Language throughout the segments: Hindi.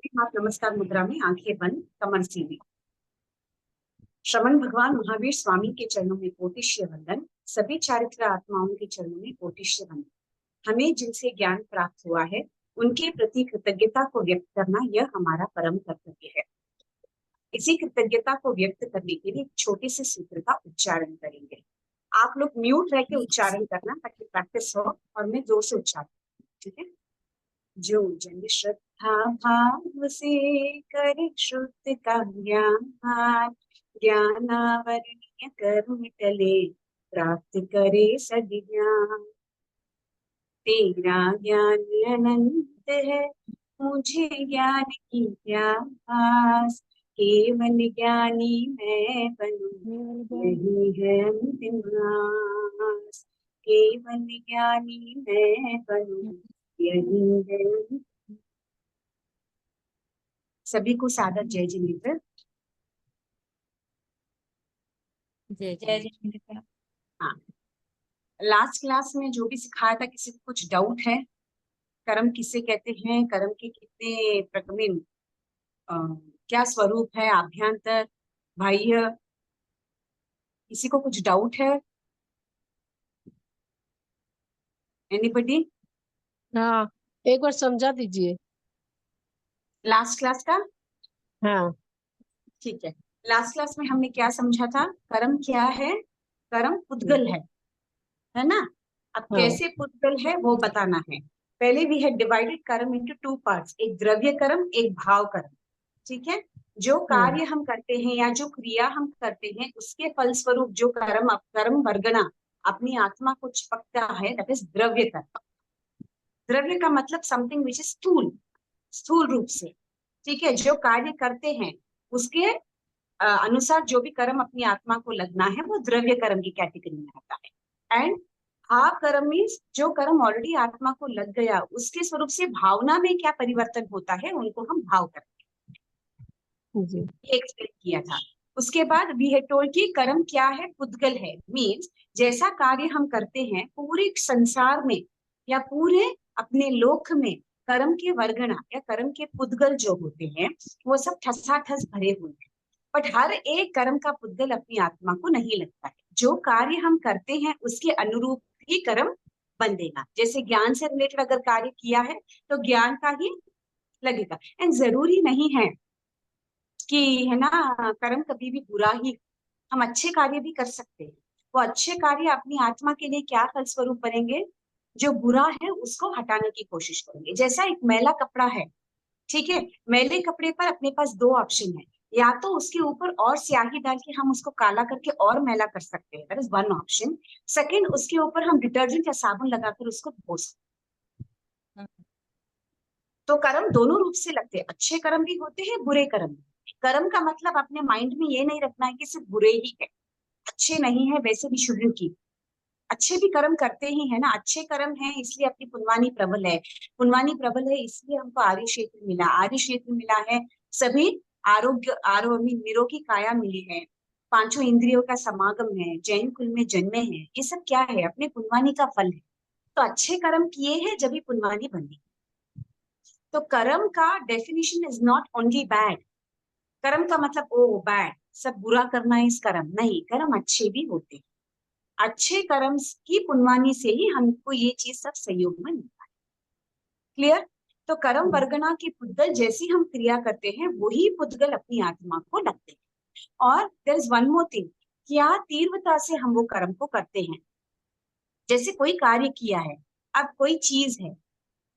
हाथ नमस्कार मुद्रा में, आंखें बंद, कमर सीधी। श्रवण भगवान महावीर स्वामी के चरणों में कोटिश्य वंदन। सभी चारित्र आत्माओं के चरणों में कोटिश्य वंदन। हमें जिनसे ज्ञान प्राप्त हुआ है उनके प्रति कृतज्ञता को व्यक्त करना यह हमारा परम कर्तव्य है। इसी कृतज्ञता को व्यक्त करने के लिए एक छोटे से सूत्र का उच्चारण करेंगे। आप लोग म्यूट रह के उच्चारण करना ताकि प्रैक्टिस हो और मैं जोर से उच्चारण, ठीक है। जो जन श्रद्धा भाव से करे श्रुत का ज्ञान, ज्ञानावरणीय कर्म टले, प्राप्त करे सद्ज्ञान। तेरा ज्ञान अनंत है, मुझे ज्ञान की प्यास, केवल ज्ञानी मैं बनूं, यही है अंतिम आस। केवल ज्ञानी मैं बनूं, यही है। सभी को सादर जय जिनेन्द्र। जय जय जिनेन्द्र। हाँ, लास्ट क्लास में जो भी सिखाया था, किसी को कुछ डाउट है? कर्म किसे कहते हैं, कर्म के कितने प्रकरण, क्या स्वरूप है, आभ्यंतर, बाह्य, किसी को कुछ डाउट है? एनीबडी? हाँ, एक बार समझा दीजिए। लास्ट क्लास का? हाँ, ठीक है। लास्ट क्लास में हमने क्या समझा था? कर्म क्या है? कर्म पुद्गल है ना। अब हाँ, कैसे पुद्गल है वो बताना है। पहले वी हैड डिवाइडेड कर्म इनटू टू पार्ट्स, एक द्रव्य कर्म, एक भाव कर्म, ठीक है। जो कार्य हम करते हैं या जो क्रिया हम करते हैं उसके फलस्वरूप जो कर्म वर्गना अपनी आत्मा को चिपकता है, दैट इज द्रव्य कर्म। द्रव्य का मतलब समथिंग विच इज स्थूल, स्थूल रूप से, ठीक है। जो कार्य करते हैं उसके अनुसार जो भी कर्म अपनी आत्मा को लगना है वो द्रव्य कर्म की कैटेगरी में आता है। एंड भाव कर्म मीन्स जो कर्म ऑलरेडी आत्मा को लग गया उसके स्वरूप से भावना में क्या परिवर्तन होता है उनको हम भाव कर्म एक्सप्लेन किया था। उसके बाद वी हैड टोल्ड कि कर्म क्या है, पुद्गल है। मीन्स जैसा कार्य हम करते हैं पूरे संसार में या पूरे अपने लोक में कर्म के वर्गणा या कर्म के पुद्गल जो होते हैं वो सब ठसाठस भरे हुए हैं। बट हर एक कर्म का पुद्गल अपनी आत्मा को नहीं लगता है। जो कार्य हम करते हैं उसके अनुरूप ही कर्म बंधेगा। जैसे ज्ञान से रिलेटेड अगर कार्य किया है तो ज्ञान का ही लगेगा। एंड जरूरी नहीं है कि, है ना, कर्म कभी भी बुरा ही, हम अच्छे कार्य भी कर सकते हैं। वो अच्छे कार्य अपनी आत्मा के लिए क्या फलस्वरूप बनेंगे? जो बुरा है उसको हटाने की कोशिश करेंगे। जैसा एक मैला कपड़ा है, ठीक है, मैले कपड़े पर अपने पास दो ऑप्शन है। या तो उसके ऊपर और स्याही डाल के हम उसको काला करके और मैला कर सकते हैं, that is one option. Second, उसके ऊपर हम डिटर्जेंट या साबुन लगाकर उसको धो सकते हैं। तो कर्म दोनों रूप से लगते हैं, अच्छे कर्म भी होते हैं, बुरे कर्म भी। कर्म का मतलब अपने माइंड में ये नहीं रखना है कि सिर्फ बुरे ही है, अच्छे नहीं है वैसे भी शुरू की। अच्छे भी कर्म करते ही है ना, अच्छे कर्म है इसलिए अपनी पुनवानी प्रबल है, पुनवानी प्रबल है इसलिए हमको आर्य क्षेत्र मिला, आर्य क्षेत्र मिला है, सभी आरोग्य निरोगी काया मिली है, पांचों इंद्रियों का समागम है, जैन कुल में जन्मे हैं। ये सब क्या है? अपने पुनवानी का फल है। तो अच्छे कर्म किए हैं जब भी पुनवानी बनी। तो कर्म का definition is not only bad. कर्म का मतलब ओ बैड, सब बुरा करना इस कर्म नहीं, कर्म अच्छे भी होते हैं। अच्छे कर्म की पुनवानी से ही हमको ये चीज सब सहयोग में मिलता है। क्लियर? तो कर्म वर्गना के पुद्गल जैसी हम क्रिया करते हैं वही पुद्गल अपनी आत्मा को लगते हैं। और there is one more thing, क्या तीव्रता से हम वो कर्म को करते हैं। जैसे कोई कार्य किया है, अब कोई चीज है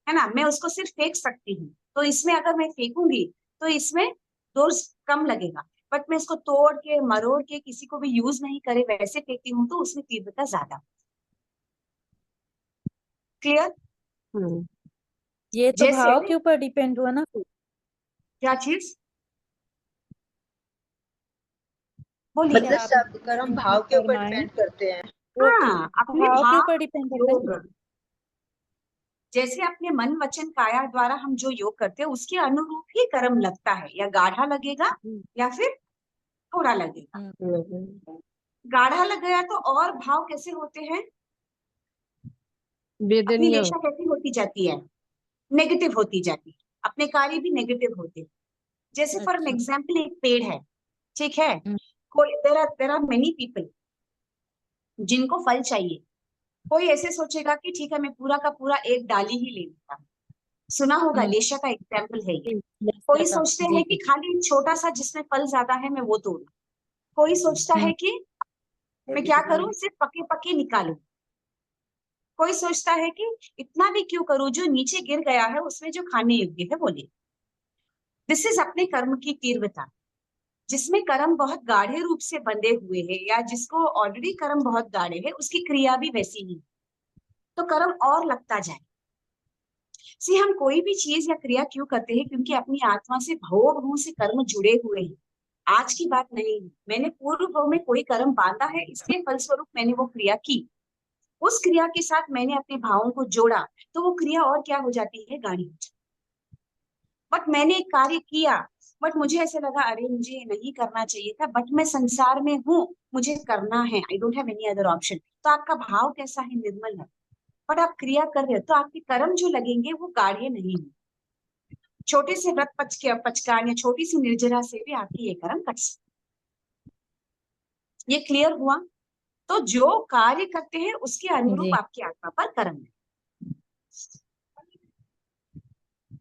ना, मैं उसको सिर्फ फेंक सकती हूँ, तो इसमें अगर मैं फेंकूंगी तो इसमें दोष कम लगेगा। बट मैं इसको तोड़ के मरोड़ के किसी को भी यूज नहीं करे वैसे फेंकती हूँ तो उसमें तीव्रता ज्यादा। क्लियर? ये तो जैसे भाव के ऊपर डिपेंड हुआ ना फिर। क्या चीज बोलिए? मतलब सब कर्म भाव के ऊपर डिपेंड करते हैं। हाँ, अपने भाव के भाव ऊपर डिपेंड है योग, ना। जैसे अपने मन वचन काया द्वारा हम जो योग करते हैं उसके अनुरूप ही कर्म लगता है, या गाढ़ा लगेगा या फिर थोड़ा लगेगा। गाढ़ा लग गया तो और भाव कैसे होते हैं, अपनी वेदनीय दिशा कैसी होती जाती है? नेगेटिव होती जाती है। अपने कार्य भी नेगेटिव होते हैं। जैसे फॉर एन अच्छा। एग्जाम्पल एक पेड़ है, ठीक है, हम्म। कोई देर आर मेनी पीपल जिनको फल चाहिए। कोई ऐसे सोचेगा कि ठीक है मैं पूरा का पूरा एक डाली ही ले लूंगा। सुना होगा, लेशा का एग्जाम्पल है ये। कोई सोचते हैं कि खाली छोटा सा जिसमें फल ज्यादा है मैं वो तोड़ूं। कोई सोचता है कि मैं क्या करूं, सिर्फ पके पके निकालूं। कोई सोचता है कि इतना भी क्यों करूं, जो नीचे गिर गया है उसमें जो खाने योग्य है वो ले। दिस इज अपने कर्म की तीव्रता। जिसमें कर्म बहुत गाढ़े रूप से बंधे हुए हैं या जिसको ऑलरेडी कर्म बहुत गाढ़े है, उसकी क्रिया भी वैसी ही, तो कर्म और लगता जाए। सी हम कोई भी चीज या क्रिया क्यों करते हैं, क्योंकि अपनी आत्मा से भव से कर्म जुड़े हुए हैं। आज की बात नहीं है, मैंने पूर्व भव में कोई कर्म बांधा है, इसलिए फलस्वरूप मैंने वो क्रिया की। उस क्रिया के साथ मैंने अपने भावों को जोड़ा, तो वो क्रिया और क्या हो जाती है, गाढ़ी हो जाती है। बट मैंने एक कार्य किया, बट मुझे ऐसे लगा अरे मुझे नहीं करना चाहिए था, बट मैं संसार में हूँ, मुझे करना है, I don't have any other option. तो आपका भाव कैसा है, निर्मल है, बट आप क्रिया कर रहे हो, तो आपके कर्म जो लगेंगे वो गाढ़े नहीं है। छोटे से व्रत पचकान या छोटी सी निर्जरा से भी आपकी ये कर्म कट सकते। ये क्लियर हुआ? तो जो कार्य करते हैं उसके अनुरूप जी। आपकी आत्मा पर कर्म है।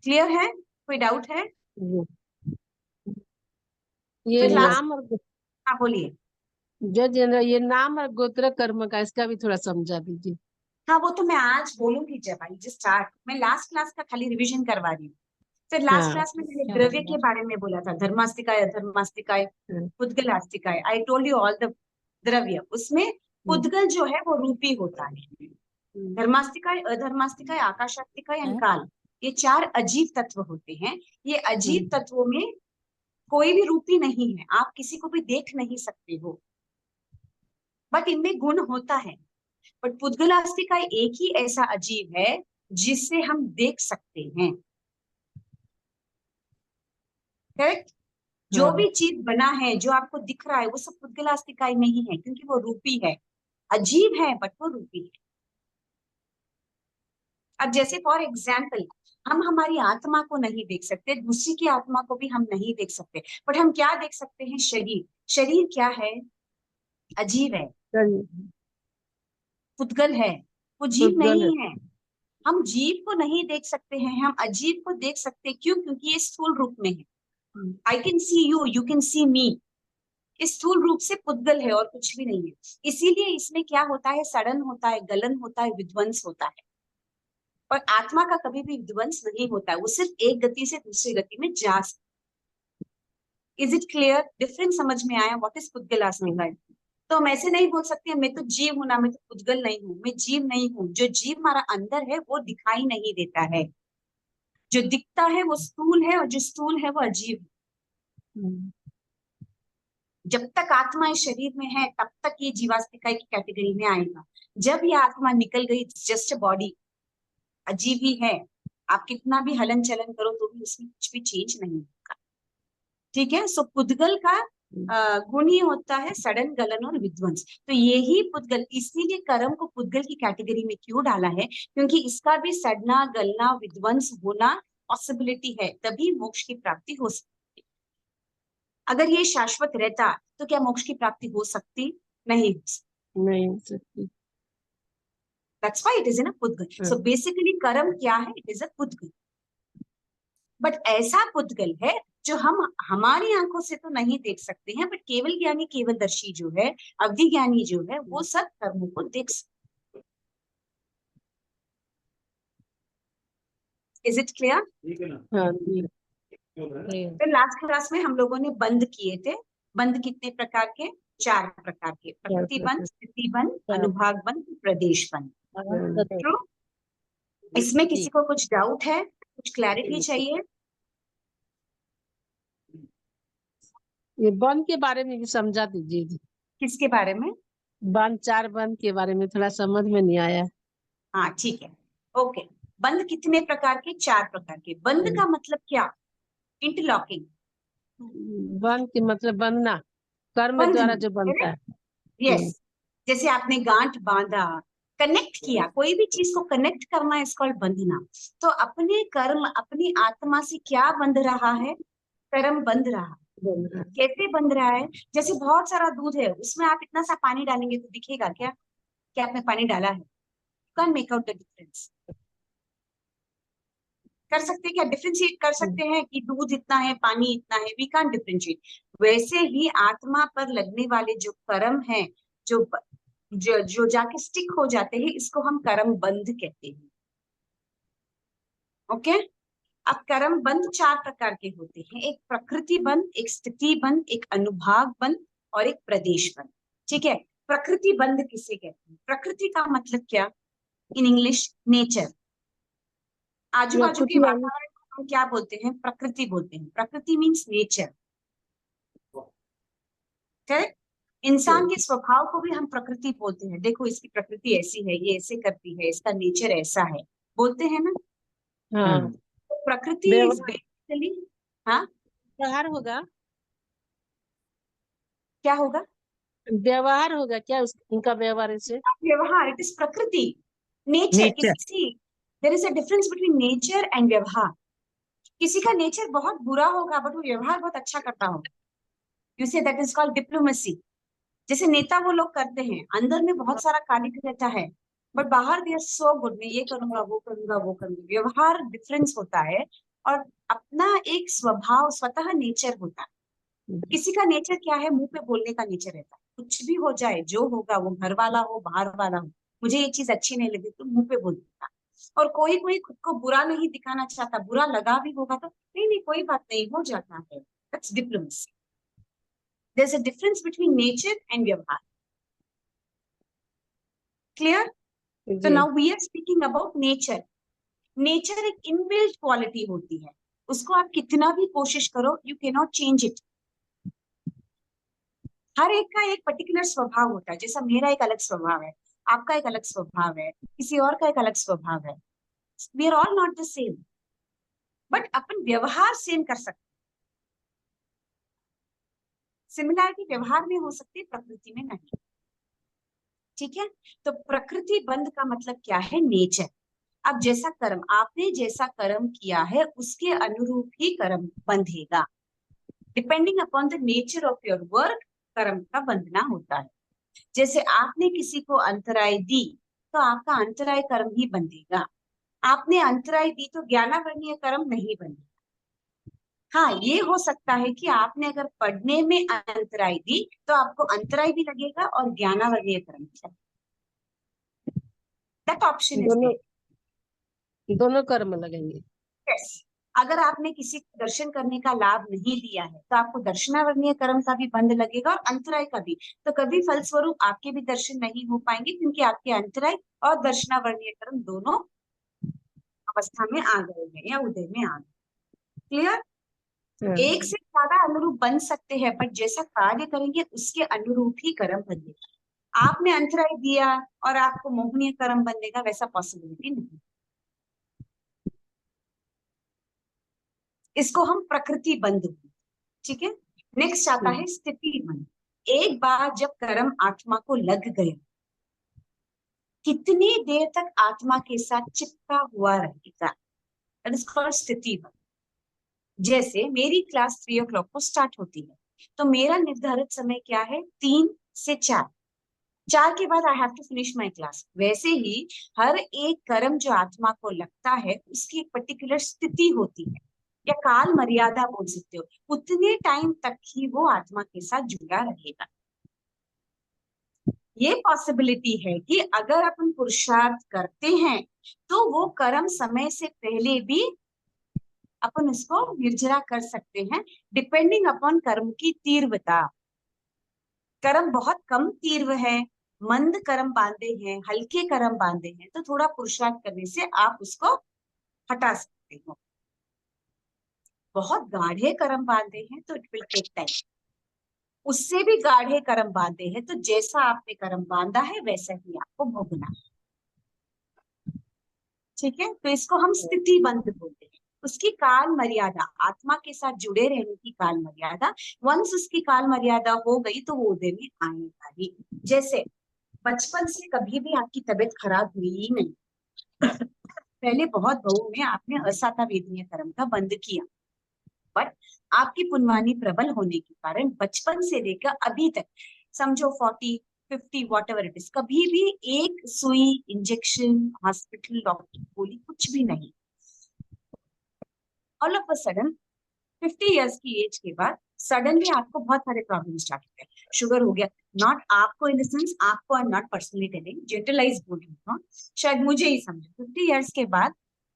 क्लियर है? कोई डाउट है? ये फिर लास्ट, नाम और हाँ बोलिए। ये नाम और गोत्र कर्म का, इसका भी थोड़ा समझा दीजिए। हाँ वो तो मैं आज बोलूंगी, जब आई जस्ट स्टार्ट, मैं लास्ट क्लास का खाली रिवीजन करवा रही हूँ। फिर लास्ट हाँ क्लास में मैंने क्या द्रव्य बोला? के बारे में बोला था, धर्मास्तिकाय, अधर्मास्तिकाय, हाँ, पुद्गलास्तिकाय। I told you all the द्रव्य। उसमें पुद्गल जो है वो रूपी होता है, धर्मास्तिकाय, अधर्मास्तिकाय, आकाशास्तिकाय एंड काल, ये 4 अजीब तत्व होते हैं। ये अजीब तत्वों में कोई भी रूपी नहीं है, आप किसी को भी देख नहीं सकते हो, बट इनमें गुण होता है। बट पुद्गलास्तिकाय एक ही ऐसा अजीब है जिससे हम देख सकते हैं। करेक्ट? जो भी चीज बना है, जो आपको दिख रहा है, वो सब पुद्गलास्तिकाय में ही है, क्योंकि वो रूपी है। अजीब है बट वो रूपी है। अब जैसे फॉर एग्जाम्पल, हम हमारी आत्मा को नहीं देख सकते, दूसरी की आत्मा को भी हम नहीं देख सकते, बट हम क्या देख सकते हैं, शरीर। शरीर क्या है, अजीब है, पुद्गल है, वो जीव पुद्गल है। नहीं है। हम जीव को नहीं देख सकते हैं, हम अजीब को देख सकते हैं। क्यों? क्योंकि ये स्थूल रूप में है। I can see you, you can see me. इस स्थूल रूप से पुद्गल है और कुछ भी नहीं है। इसीलिए इसमें क्या होता है, सड़न होता है, गलन होता है, विध्वंस होता है। और आत्मा का कभी भी विध्वंस नहीं होता है, वो सिर्फ एक गति से दूसरी गति में जा सकता है। Is it clear? डिफरेंस समझ में आया? व्हाट इज पुद्गलास्तिकाय? तो हम ऐसे नहीं बोल सकते मैं तो जीव हूं ना, मैं तो पुद्गल नहीं हूं। मैं जीव नहीं हूं, जो जीव हमारा अंदर है वो दिखाई नहीं देता है। जो दिखता है वो स्थूल है, और जो स्थूल है वो अजीब है। जब तक आत्मा इस शरीर में है तब तक ये जीवास्तिकाय की कैटेगरी में आएगा। जब ये आत्मा निकल गई, जस्ट बॉडी, अजीब ही है। आप कितना भी हलन चलन करो तो भी उसमें कुछ भी चेंज नहीं होगा। ठीक है? सो पुद्गल का गुण ही होता है सडन, गलन और विध्वंस। तो यही पुद्गल, इसीलिए कर्म को पुद्गल की कैटेगरी में क्यों डाला है, क्योंकि इसका भी सड़ना, गलना, विध्वंस होना पॉसिबिलिटी है, तभी मोक्ष की प्राप्ति हो सकती। अगर ये शाश्वत रहता तो क्या मोक्ष की प्राप्ति हो सकती? नहीं हो सकती। नहीं हो सकती। That's why it is in a पुद्गल. So basically कर्म क्या है? It is a पुद्गल. बट ऐसा पुद्गल है जो हम हमारी आंखों से तो नहीं देख सकते हैं, बट केवल ज्ञानी, केवल दर्शी जो है, अवधि ज्ञानी जो है, वो सब कर्मों को देख सकते। Is it clear? हाँ जी। फिर लास्ट क्लास में हम लोगों ने बंद किए थे। बंद कितने प्रकार के? 4 प्रकार के। प्रकृति बंद, स्थिति बंद, अनुभाग बंद, प्रदेश बंद। ट्रू? इसमें किसी को कुछ डाउट है, कुछ क्लैरिटी चाहिए? ये बंद के बारे में भी समझा दीजिए जी। किसके बारे में? बंद, 4 बंद के बारे में थोड़ा समझ में नहीं आया। हाँ ठीक है, ओके। बंद कितने प्रकार के? 4 प्रकार के। बंद का मतलब क्या? इंटरलॉकिंग। बंद के मतलब बंधना, कर्म द्वारा जो बनता है। यस। जैसे आपने गांठ बांधा, कनेक्ट किया, कोई भी चीज को कनेक्ट करना इज कॉल्ड बंधना। तो अपने कर्म अपनी आत्मा से क्या बंध रहा है? कर्म बंध रहा है। कैसे बंध रहा है? जैसे बहुत सारा दूध है, उसमें आप इतना सा पानी डालेंगे तो दिखेगा क्या कि आपने पानी डाला है? Can make out the difference. कर सकते हैं क्या? डिफरेंशिएट कर सकते हैं कि दूध इतना है पानी इतना है? We can't differentiate. वैसे ही आत्मा पर लगने वाले जो कर्म है, जो जो जो जाके स्टिक हो जाते हैं, इसको हम कर्म बंध कहते हैं। ओके। अब कर्म बंध 4 प्रकार के होते हैं। एक प्रकृति बंध, एक स्थिति बंध, एक अनुभाग बंध और एक प्रदेश बंध। ठीक है। प्रकृति बंध किसे कहते हैं? प्रकृति का मतलब क्या? In English nature. आजू बाजू के प्रकृति यानी वातावरण को हम क्या बोलते हैं? प्रकृति बोलते हैं। प्रकृति मीन्स नेचर। करेक्ट। इंसान के स्वभाव को भी हम प्रकृति बोलते हैं। देखो इसकी प्रकृति ऐसी है, ये ऐसे करती है, इसका नेचर ऐसा है, बोलते हैं ना। हाँ तो प्रकृति इज व्यवहार बेसिकली, हाँ व्यवहार होगा। क्या होगा? व्यवहार होगा क्या उनका व्यवहार ऐसे? व्यवहार, इट इज प्रकृति। नेचर, किसी there is a difference between nature and व्यवहार। किसी का नेचर बहुत बुरा होगा बट वो व्यवहार बहुत अच्छा करता होगा, you say that is called diplomacy. जैसे नेता वो लोग करते हैं, अंदर में बहुत सारा कालिक रहता है बट बाहर दे आर सो गुड, मैं ये करूंगा वो करूंगा वो करूंगा। व्यवहार डिफरेंस होता है और अपना एक स्वभाव स्वतः नेचर होता है। किसी का नेचर क्या है? मुंह पे बोलने का नेचर रहता है। कुछ भी हो जाए, जो होगा, वो घर वाला हो बाहर वाला हो, मुझे ये चीज अच्छी नहीं लगी तो मुंह पे बोल देता। और कोई कोई खुद को बुरा नहीं दिखाना चाहता, बुरा लगा भी होगा तो नहीं नहीं कोई बात नहीं, हो जाता है। That's diplomacy. There is a difference between nature and व्यवहार। क्लियर? तो जी now we are speaking about nature. Nature एक इनबिल्ट क्वालिटी होती है, उसको आप कितना भी कोशिश करो you can not change it. हर एक का एक पर्टिकुलर स्वभाव होता है। जैसा मेरा एक अलग स्वभाव है, आपका एक अलग स्वभाव है, किसी और का एक अलग स्वभाव है। We are all not the same, but अपन व्यवहार सेम कर सकते। सिमिलरिटी व्यवहार में हो सकती है, प्रकृति में नहीं। ठीक है। तो प्रकृति बंध का मतलब क्या है? नेचर। अब जैसा कर्म आपने जैसा कर्म किया है उसके अनुरूप ही कर्म बंधेगा। Depending upon the nature of your work कर्म का बंधना होता है। जैसे आपने किसी को अंतराय दी तो आपका अंतराय कर्म ही बंधेगा। आपने अंतराय दी तो ज्ञानावर्णीय कर्म नहीं बनेगा। हाँ, ये हो सकता है कि आपने अगर पढ़ने में अंतराय दी तो आपको अंतराय भी लगेगा और ज्ञानावर्णीय कर्म भी लगेगा। दैट ऑप्शन इज दोनों देयर। दोनों कर्म लगेंगे। यस। अगर आपने किसी को दर्शन करने का लाभ नहीं दिया है तो आपको दर्शनावर्णीय कर्म का भी बंध लगेगा और अंतराय का भी। तो कभी फलस्वरूप आपके भी दर्शन नहीं हो पाएंगे क्योंकि आपके अंतराय और दर्शनावर्णीय कर्म दोनों अवस्था में आ गए हैं या उदय में आ गए। क्लियर? हाँ। एक से ज्यादा अनुरूप बन सकते हैं बट जैसा कार्य करेंगे उसके अनुरूप ही कर्म बनेगा। आपने अंतराय दिया और आपको मोहनीय कर्म बनेगा, वैसा पॉसिबिलिटी नहीं। इसको हम प्रकृति बंध। ठीक है। नेक्स्ट आता है स्थिति बंध। एक बार जब कर्म आत्मा को लग गया, कितनी देर तक आत्मा के साथ चिपका हुआ रहेगा? दैट इज कॉल्ड स्थिति बंध। जैसे मेरी क्लास 3 o'clock को स्टार्ट होती है तो मेरा निर्धारित समय क्या है? 3 से 4। 4 के बाद I have to finish my class. वैसे ही हर एक कर्म जो आत्मा को लगता है उसकी एक पर्टिकुलर स्थिति होती है या काल मर्यादा बोल सकते हो। उतने टाइम तक ही वो आत्मा के साथ जुड़ा रहेगा। ये पॉसिबिलिटी है कि अगर अपन पुरुषार्थ करते हैं तो वो कर्म समय से पहले भी अपन उसको निर्जरा कर सकते हैं, डिपेंडिंग अपॉन कर्म की तीव्रता। कर्म बहुत कम तीव्र है, मंद कर्म बांधे हैं, हल्के कर्म बांधे हैं, तो थोड़ा पुरुषार्थ करने से आप उसको हटा सकते हो। बहुत गाढ़े कर्म बांधे हैं तो इट विल टेक टाइम। उससे भी गाढ़े कर्म बांधे हैं तो जैसा आपने कर्म बांधा है वैसा ही आपको भोगना है। ठीक है। तो इसको हम स्थिति बंध बोलते हैं। उसकी काल मर्यादा, आत्मा के साथ जुड़े रहने की काल मर्यादा, वंस उसकी काल मर्यादा हो गई तो वो उदय में आएगा ही। जैसे बचपन से कभी भी आपकी तबीयत खराब हुई ही नहीं। पहले बहुत बहु में आपने असाता वेदनीय कर्म का बंद किया, बट आपकी पुनवानी प्रबल होने के कारण बचपन से लेकर अभी तक, समझो 40 50 वॉट एवर इट इज, कभी भी एक सुई, इंजेक्शन, हॉस्पिटल, डॉक्टर गोली कुछ भी नहीं। All of a sudden 50 years की एज के बाद सडनली आपको बहुत सारे प्रॉब्लम स्टार्ट हो गए। शुगर हो गया, नॉट आपको इन द सेंस, आपको नॉट पर्सनली टेलिंग, जनरलाइज बोल रही हूँ, शायद मुझे ही समझो। 50 इयर्स के बाद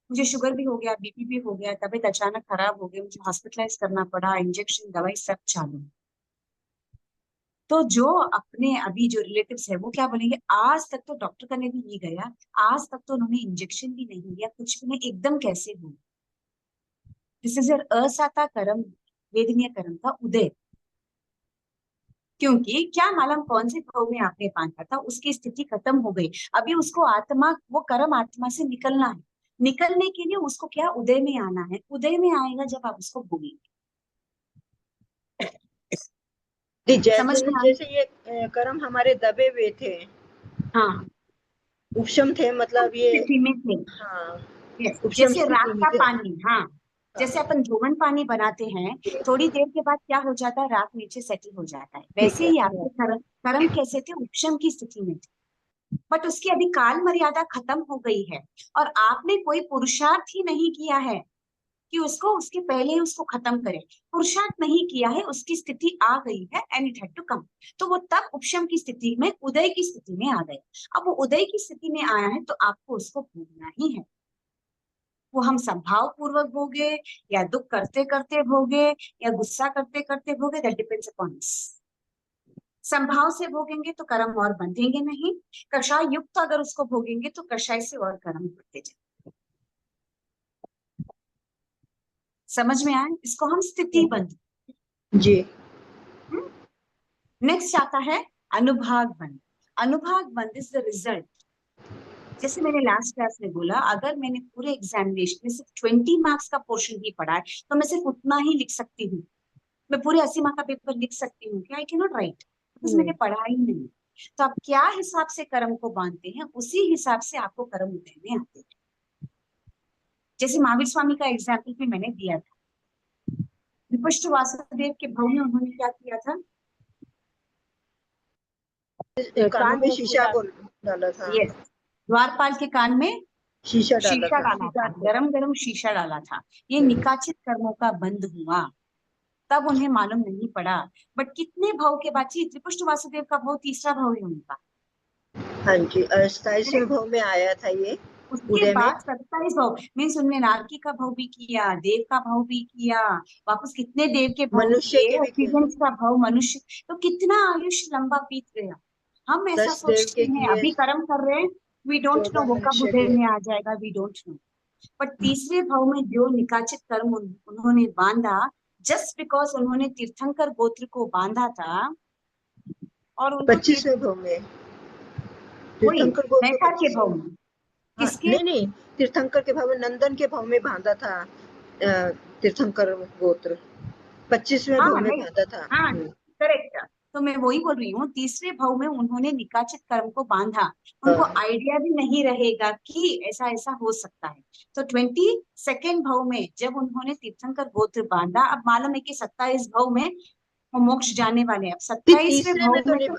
मुझे शुगर भी हो गया, बीपी भी हो गया, तबीयत अचानक खराब हो गई, मुझे हॉस्पिटलाइज करना पड़ा, इंजेक्शन, दवाई सब चालू। तो जो अपने अभी जो रिलेटिव्स है वो क्या बोलेंगे, आज तक तो डॉक्टर करने भी नहीं गया, आज तक तो उन्होंने इंजेक्शन भी नहीं लिया, कुछ भी नहीं, एकदम कैसे हो। दिस इज योर असाता कर्म, वेदनीय कर्म का उदय। क्योंकि क्या मालूम कौन से भाव में आपने बांधा था, उसकी स्थिति खत्म हो गई, अभी उसको आत्मा, वो कर्म आत्मा से निकलना है। निकलने के लिए उसको क्या उदय में आना है, उदय में आएगा जब आप उसको भोगेंगे। समझ में आया? जैसे ये कर्म हमारे दबे हुए थे, हाँ, उपशम थे, मतलब ये, स्थिति में थे। हाँ, Yes, उपशम जैसे रात स्थिति में का थे। पानी, हाँ, जैसे अपन धोवन पानी बनाते हैं, थोड़ी देर के बाद क्या हो जाता है, रात नीचे सेटल हो जाता है, ठीक वैसे है। ही आपके कर्म, कर्म कैसे थे, उपशम की स्थिति में थे, बट उसकी अभी काल मर्यादा खत्म हो गई है, और आपने कोई पुरुषार्थ ही नहीं किया है कि उसको उसके पहले ही उसको खत्म करे। पुरुषार्थ नहीं किया है, उसकी स्थिति आ गई है, and it had to come. तो वो तब उपशम की स्थिति में, उदय की स्थिति में आ गए। अब वो उदय की स्थिति में आया है तो आपको उसको भोगना ही है। वो हम संभाव पूर्वक भोगे, या दुख करते करते भोगे, या गुस्सा करते करते भोगे, दैट डिपेंड्स अपॉन अस। संभाव से भोगेंगे तो कर्म और बंधेंगे नहीं, कषाय युक्त अगर उसको भोगेंगे तो कषाय से और कर्म बढ़ते जाए। समझ में आए? इसको हम स्थिति बंध। जी। नेक्स्ट आता है अनुभाग बंध। अनुभाग बंध इज द रिजल्ट। जैसे मैंने लास्ट क्लास में बोला, अगर मैंने पूरे एग्जामिनेशन में सिर्फ 20 मार्क्स का पोर्शन ही पढ़ा है तो मैं सिर्फ उतना ही लिख सकती हूँ। मैं पूरे 80 मार्क का पेपर लिख सकती हूँ क्या? I can not right, because मैंने पढ़ा ही नहीं। तो आप क्या हिसाब से कर्म को बांधते हैं, उसी हिसाब से आपको कर्म उदय में आते हैं। जैसे महावीर स्वामी का एग्जाम्पल भी मैंने दिया था। विपुष्ट वासुदेव के भाव में उन्होंने क्या किया था, कानों में शीशा डाला था। यस, द्वारपाल के कान में शीशा डाला शीशा था। डाला था, गरम गरम शीशा डाला था। ये निकाचित कर्मों का बंद हुआ, तब उन्हें मालूम नहीं पड़ा। बट कितने भाव के बाद, त्रिपुष्ट वासुदेव का भाव तीसरा भाव है उनका। हाँ जी, 27वें भाव में आया था ये उसके उदय में। बाद 27 भाव मीन्स उनने नारकी का भाव भी किया, देव का भाव भी किया, वापस कितने देव के भाव मनुष्य किए, के भी किए। ऑक्सीजन का भाव, मनुष्य। तो कितना आयुष्य लंबा बीत गया। हम ऐसा 10 देव सोचते के हैं, किए, अभी कर्म कर रहे हैं, वी डोंट नो 14 वो कब मनुष्य उदय के। में आ जाएगा, वी डोंट नो। बट तीसरे भाव में जो निकाचित कर्म उन्होंने बांधा, जस्ट बिकॉज उन्होंने तीर्थंकर गोत्र को बांधा था, और उनको 25वें भाव में वही तीर्थंकर को नैका के भाव में, हाँ, किसके, नहीं, तीर्थंकर के भाव में, नंदन के भाव में बांधा था। तीर्थंकर गोत्र 25वें हाँ भाव में नहीं, बांधा था। हाँ करेक्ट। तो मैं वही बोल रही हूँ, तीसरे भाव में उन्होंने निकाचित कर्म को बांधा, उनको आइडिया भी नहीं रहेगा कि ऐसा ऐसा हो सकता है। तो 22वें भाव में जब उन्होंने तीर्थंकर गोत्र बांधा, अब मालूम है कि 27 भाव में वो मोक्ष जाने वाले हैं। अब 27वें तीसरे में भाव तो में नहीं, तो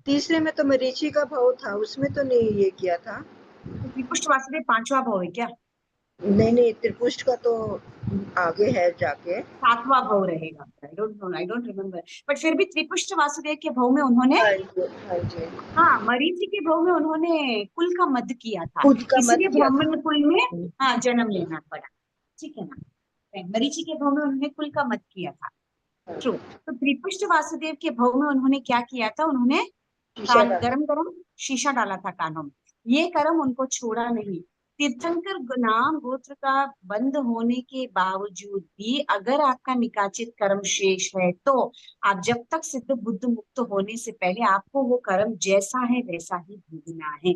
तीसरे में तो मरीचि का भाव था, उसमें तो नहीं ये किया था। त्रिपुष्ट वासुदेव 5वां भाव है क्या? नहीं, त्रिपुष्ट का तो आगे है जाके। 7वां भाव रहेगा, आई don't no, I don't remember. But फिर भी त्रिपुष्ट वासुदेव के भाव में उन्होंने, हाँ जी, हाँ जी, हाँ, मरीचि के भाव में उन्होंने कुल का मध्य किया था, खुद का मत इसलिए किया था। ब्राह्मण कुल में हाँ जन्म लेना पड़ा। ठीक है ना? मरीचि के भाव में उन्होंने कुल का मत किया था। ट्रू। तो त्रिपुष्ट वासुदेव के भाव में उन्होंने क्या किया था, उन्होंने शीशा कान, डाला। गरम गरम शीशा डाला था कानों में। ये कर्म उनको छोड़ा नहीं। तीर्थंकर नाम गोत्र का बंद होने के बावजूद भी अगर आपका निकाचित कर्म शेष है, तो आप जब तक सिद्ध बुद्ध मुक्त होने से पहले आपको वो कर्म जैसा है वैसा ही भोगना है।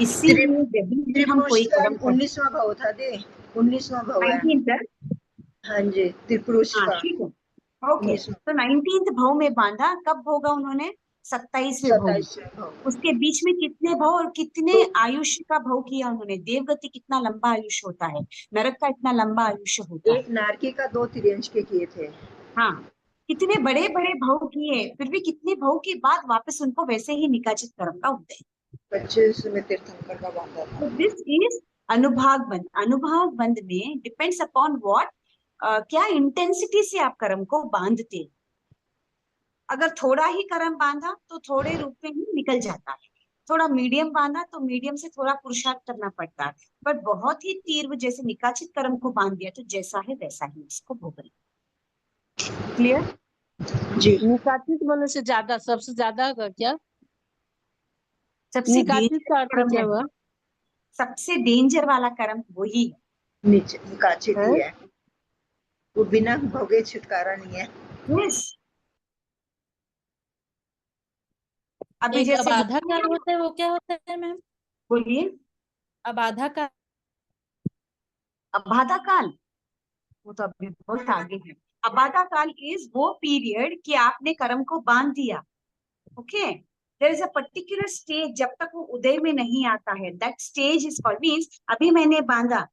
इसीलिए जब भी हम कोई त्रिपुरुष का कर्म करते, 19वां भाव था दे, 19वां भाव है। 19th, हाँ जी, त्रिपुरुष हाँ का ठीक है, ओके। 19वां। तो 19th भाव में बांधा, कब होगा उन्होंने, 27वें भाव में। 27 भाव में। उसके बीच में कितने भाव और कितने आयुष्य का भाव किया उन्होंने। देवगति कितना लंबा आयुष्य होता है, नरक का इतना लंबा आयुष्य होता है। एक नारकी का 2 तिर्यंश के किए थे। हाँ, कितने बड़े बड़े भाव किए, फिर भी कितने भाव के बाद वापस उनको वैसे ही निकाचित कर्म का उदय। 25 में तीर्थंकर का बांधा था। So this is अनुभाग बंध। अनुभाग बंध में डिपेंड्स अपॉन व्हाट, क्या इंटेंसिटी से आप कर्म को बांधते हैं। अगर थोड़ा ही कर्म बांधा तो थोड़े रूप में ही निकल जाता है, थोड़ा मीडियम बांधा तो मीडियम से थोड़ा पुरुषार्थ करना पड़ता है, पर बहुत ही तीव्र जैसे निकाचित कर्म को बांध दिया तो जैसा है वैसा ही इसको भोगना। क्लियर? जी। निकाचित बोलने से ज्यादा, सबसे ज्यादा का क्या? सबसे निकाचित डेंजर का अर्थ कर्म क्या है, हुआ? सबसे डेंजर वाला कर्म वही है। नीचे निकाचित है? ही है, वो बिना भोगे छुटकारा नहीं है। यस। अभी एक जैसे अबाधा काल होता है, वो क्या होता है मैम? बोलिए। अबाधा काल। अबाधा काल वो तो अभी बहुत आगे है। अबाधा काल इज वो पीरियड कि आपने कर्म को बांध दिया। Okay, there is a particular stage, जब तक वो उदय में नहीं आता है, that stage is called, means अभी मैंने बांधा,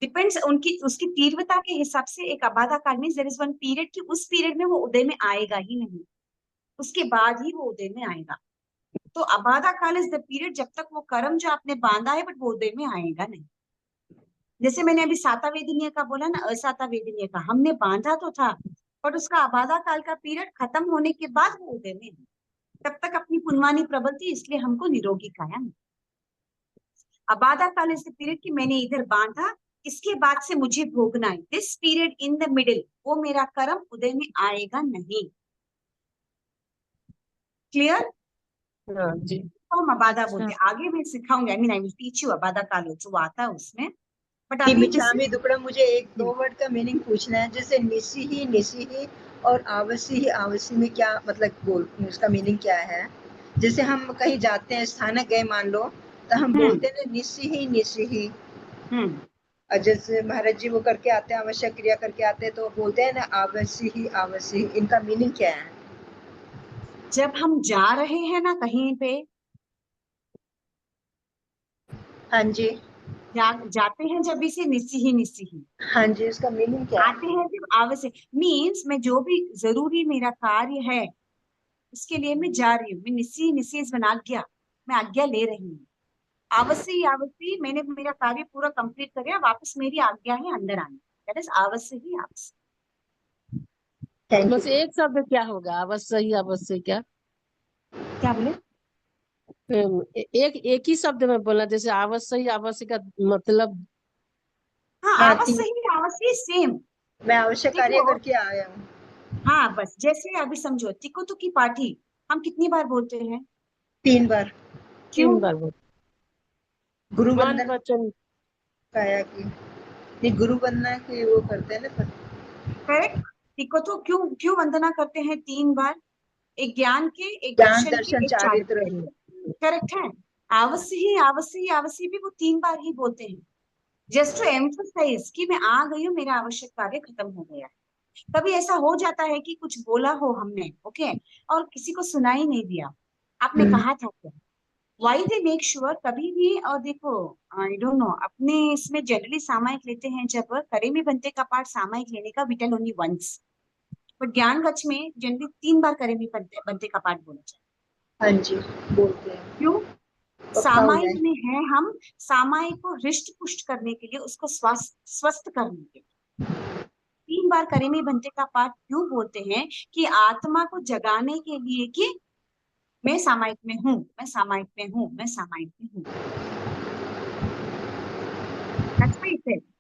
डिपेंड्स उनकी उसकी तीव्रता के हिसाब से। एक अबाधा काल means there is one period कि उस पीरियड में वो उदय में आएगा ही नहीं, उसके बाद ही वो उदय में आएगा। तो अबाधा काल इज द पीरियड जब तक वो कर्म जो आपने बांधा है बट वो उदय में आएगा नहीं। जैसे मैंने अभी साता वेदनीय का बोला ना, असाता वेदनीय का हमने बांधा तो था, पर उसका अबाधा काल का पीरियड खत्म होने के बाद वो उदय में है। तब तक अपनी पुनवानी प्रबल थी, इसलिए हमको निरोगी काया मिला। अबाधा काल इज द पीरियड कि मैंने इधर बांधा, इसके बाद से मुझे भोगना है। This period in the middle वो मेरा कर्म उदय में आएगा नहीं। क्लियर? हाँ जी। तो हम अबाधा अच्छा। बोलते हैं। आगे मैं सिखाऊंगी, I mean I will teach you अबाधा काल वो आता है उसमें, बट कि अभी मिच्छामि दुक्कडम, मुझे एक दो वर्ड का मीनिंग पूछना है। जैसे निसी ही और आवसी में क्या मतलब बोल, उसका मीनिंग क्या है? जैसे हम कहीं जाते हैं, स्थानक गए मान लो, तो हम बोलते हैं ना निसी ही। और जैसे महाराज जी वो करके आते हैं, आवश्यक क्रिया करके आते हैं, तो बोलते हैं ना आवसी ही। इनका मीनिंग क्या है? जब हम जा रहे हैं ना कहीं पे, हाँ जी। जाते हैं जब इसे निसी ही, हाँ जी, उसका मीनिंग क्या है? आते हैं जब आवश्यक, मीन्स मैं जो भी जरूरी मेरा कार्य है उसके लिए मैं जा रही हूँ। मैं निसी इस बना आज्ञा, मैं आज्ञा ले रही हूँ। आवश्यक मैंने मेरा कार्य पूरा कंप्लीट कर लिया, वापस मेरी आज्ञा है अंदर आने, दैट इज आवश्यक। थैंक बस यू। एक शब्द क्या होगा? अवश्य क्या? क्या बोले? एक ही शब्द में बोलना, जैसे आवश्य का मतलब। हाँ, हाँ, आवश्यक सेम। मैं आवश्यक कार्य देखो, करके आया हूँ। हाँ बस जैसे अभी समझो तिकोतु की पाठी हम कितनी बार बोलते हैं? 3 बार। क्यों? 3 बार बोल। गुरु मान वंदन वचन। काया की, नहीं गुरु वंदना की वो करते हैं ना सब। करेक्ट। तिकोतु क्यों क्यों वंदना करते हैं 3 बार? एक ज्ञान के, एक ज्ञान दर्शन के, दर्शन एक चारित्र। चारित्र के। करेक्ट है। आवश्य भी वो 3 बार ही बोलते हैं, जस्ट टू एम्फसाइज कि मैं आ गई हूँ, मेरा आवश्यक कार्य खत्म हो गया है। कभी ऐसा हो जाता है कि कुछ बोला हो हमने, ओके, और किसी को सुनाई नहीं दिया, आपने कहा था क्या? वाई दे मेक श्योर कभी भी, और देखो आई डोंट नो, अपने इसमें जनरली सामायिक लेते हैं, जब करे में बनते का पाठ सामायिक लेने का विटल ओनली वंस, बट ज्ञान गच्छ में जनरली 3 बार करे में बनते का पाठ बोला जाए। हाँ जी, बोलते हैं। क्यों? पक्का हो सामायिक जाए। में है हम सामायिक को हृष्ट पुष्ट करने के लिए, उसको स्वस्थ करने के लिए 3 बार करे में बनते का पाठ क्यों बोलते हैं? कि आत्मा को जगाने के लिए कि मैं सामायिक में हूँ, मैं सामायिक में हूँ, मैं सामायिक में हूँ।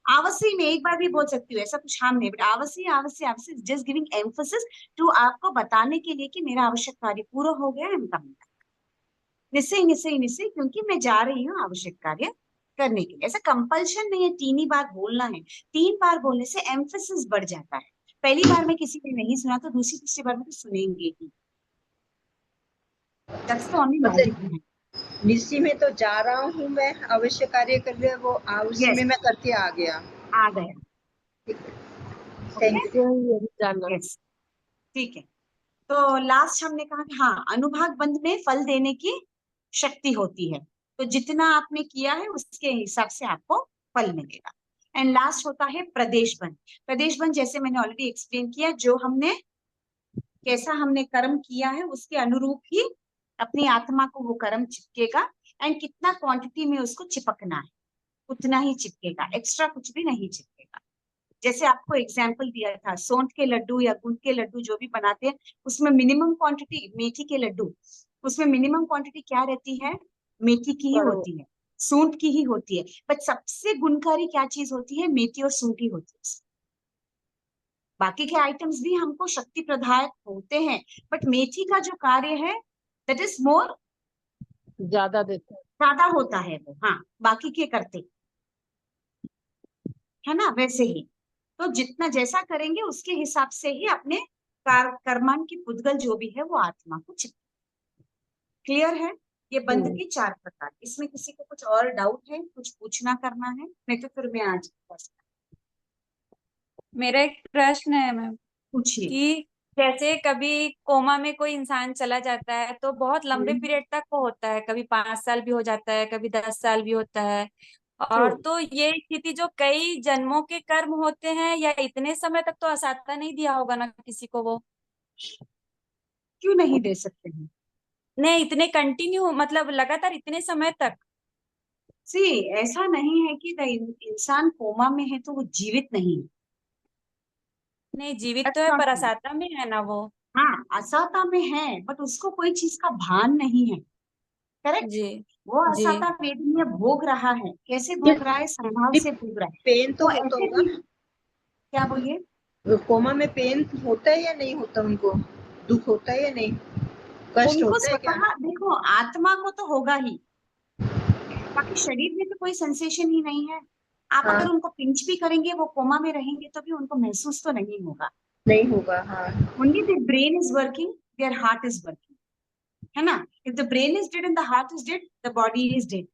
आवश्यक में एक बार भी बोल सकती हूँ, ऐसा कुछ हार्म नहीं, बट आवश्यक जस्ट गिविंग एम्फोसिस टू, आपको बताने के लिए कि मेरा आवश्यक कार्य पूरा हो गया है, निश्चय, क्योंकि मैं जा रही हूँ आवश्यक कार्य करने के लिए। ऐसा कंपल्शन नहीं है 3 ही बार बोलना है। 3 बार बोलने से एम्फोसिस बढ़ जाता है। पहली बार में किसी ने नहीं सुना तो दूसरी तीसरी बार में तो सुनेंगे ही। दैट्स द ओनली लॉजिक मतलब है। निस्सी में तो जा रहा हूँ मैं, अवश्य कार्य कर लिया, वो उसी यस, में मैं करके आ गया। आ गया। Okay, thank you. यही जानना। यस, ठीक है। तो लास्ट हमने कहा कि हाँ, अनुभाग बंध में फल देने की शक्ति होती है, तो जितना आपने किया है उसके हिसाब से आपको फल मिलेगा। एंड लास्ट होता है प्रदेश बंध। प्रदेश बंध जैसे मैंने ऑलरेडी एक्सप्लेन किया, जो हमने कैसा हमने कर्म किया है उसके अनुरूप ही अपनी आत्मा को वो कर्म चिपकेगा, एंड कितना क्वांटिटी में उसको चिपकना है उतना ही चिपकेगा, एक्स्ट्रा कुछ भी नहीं चिपकेगा। जैसे आपको एग्जाम्पल दिया था, सोंठ के लड्डू या गुड़ के लड्डू जो भी बनाते हैं, उसमें मिनिमम क्वांटिटी, मेथी के लड्डू, उसमें मिनिमम क्वांटिटी क्या रहती है? मेथी की ही होती है, सूंठ की ही होती है। बट सबसे गुणकारी क्या चीज होती है? मेथी और सूंठ ही होती है। बाकी के आइटम्स भी हमको शक्ति प्रदायक होते हैं, बट मेथी का जो कार्य है दैट इज मोर, ज्यादा देते हैं। ज्यादा होता है वो, हाँ, बाकी के करते, है ना? वैसे ही तो जितना जैसा करेंगे उसके हिसाब से ही अपने कर्मान की पुद्गल जो भी है वो आत्मा को चिपके। क्लियर है? ये बंध के 4 प्रकार। इसमें किसी को कुछ और डाउट है, कुछ पूछना करना है? नहीं तो फिर मैं आज मेरा एक प्रश्न है मैम पूछिए। कि जैसे कभी कोमा में कोई इंसान चला जाता है तो बहुत लंबे पीरियड तक वो होता है, कभी 5 साल भी हो जाता है, कभी 10 साल भी होता है। और True. तो ये स्थिति जो कई जन्मों के कर्म होते हैं, या इतने समय तक तो असाता नहीं दिया होगा ना किसी को वो? क्यों नहीं दे सकते हैं? नहीं, इतने कंटिन्यू मतलब लगातार इतने समय तक? सी, ऐसा नहीं है कि इंसान कोमा में है तो वो जीवित नहीं है। नहीं, जीवित तो That's है not पर true. असाता में है ना वो। हाँ, असाता में है, बट उसको कोई चीज का भान नहीं है। करेक्ट? जी वो जी। असाता वेदनीय भोग रहा है। कैसे भोग रहा है? संभाव से भोग रहा है। पेन तो वो होता ऐसे होगा भी, ना? क्या बोलिए? कोमा में पेन होता है या नहीं होता? उनको दुख होता है या नहीं? कष्ट उनको होता है क्या? स्वतः देखो, आत्मा को तो होगा ही, बाकी शरीर में तो कोई सेंसेशन ही नहीं है। आप हाँ, अगर उनको पिंच भी करेंगे, वो कोमा में रहेंगे तो भी उनको महसूस तो नहीं होगा। नहीं होगा। हाँ, Only the brain is working, their heart is working, है ना? If the brain is dead and the heart is dead, the body is dead.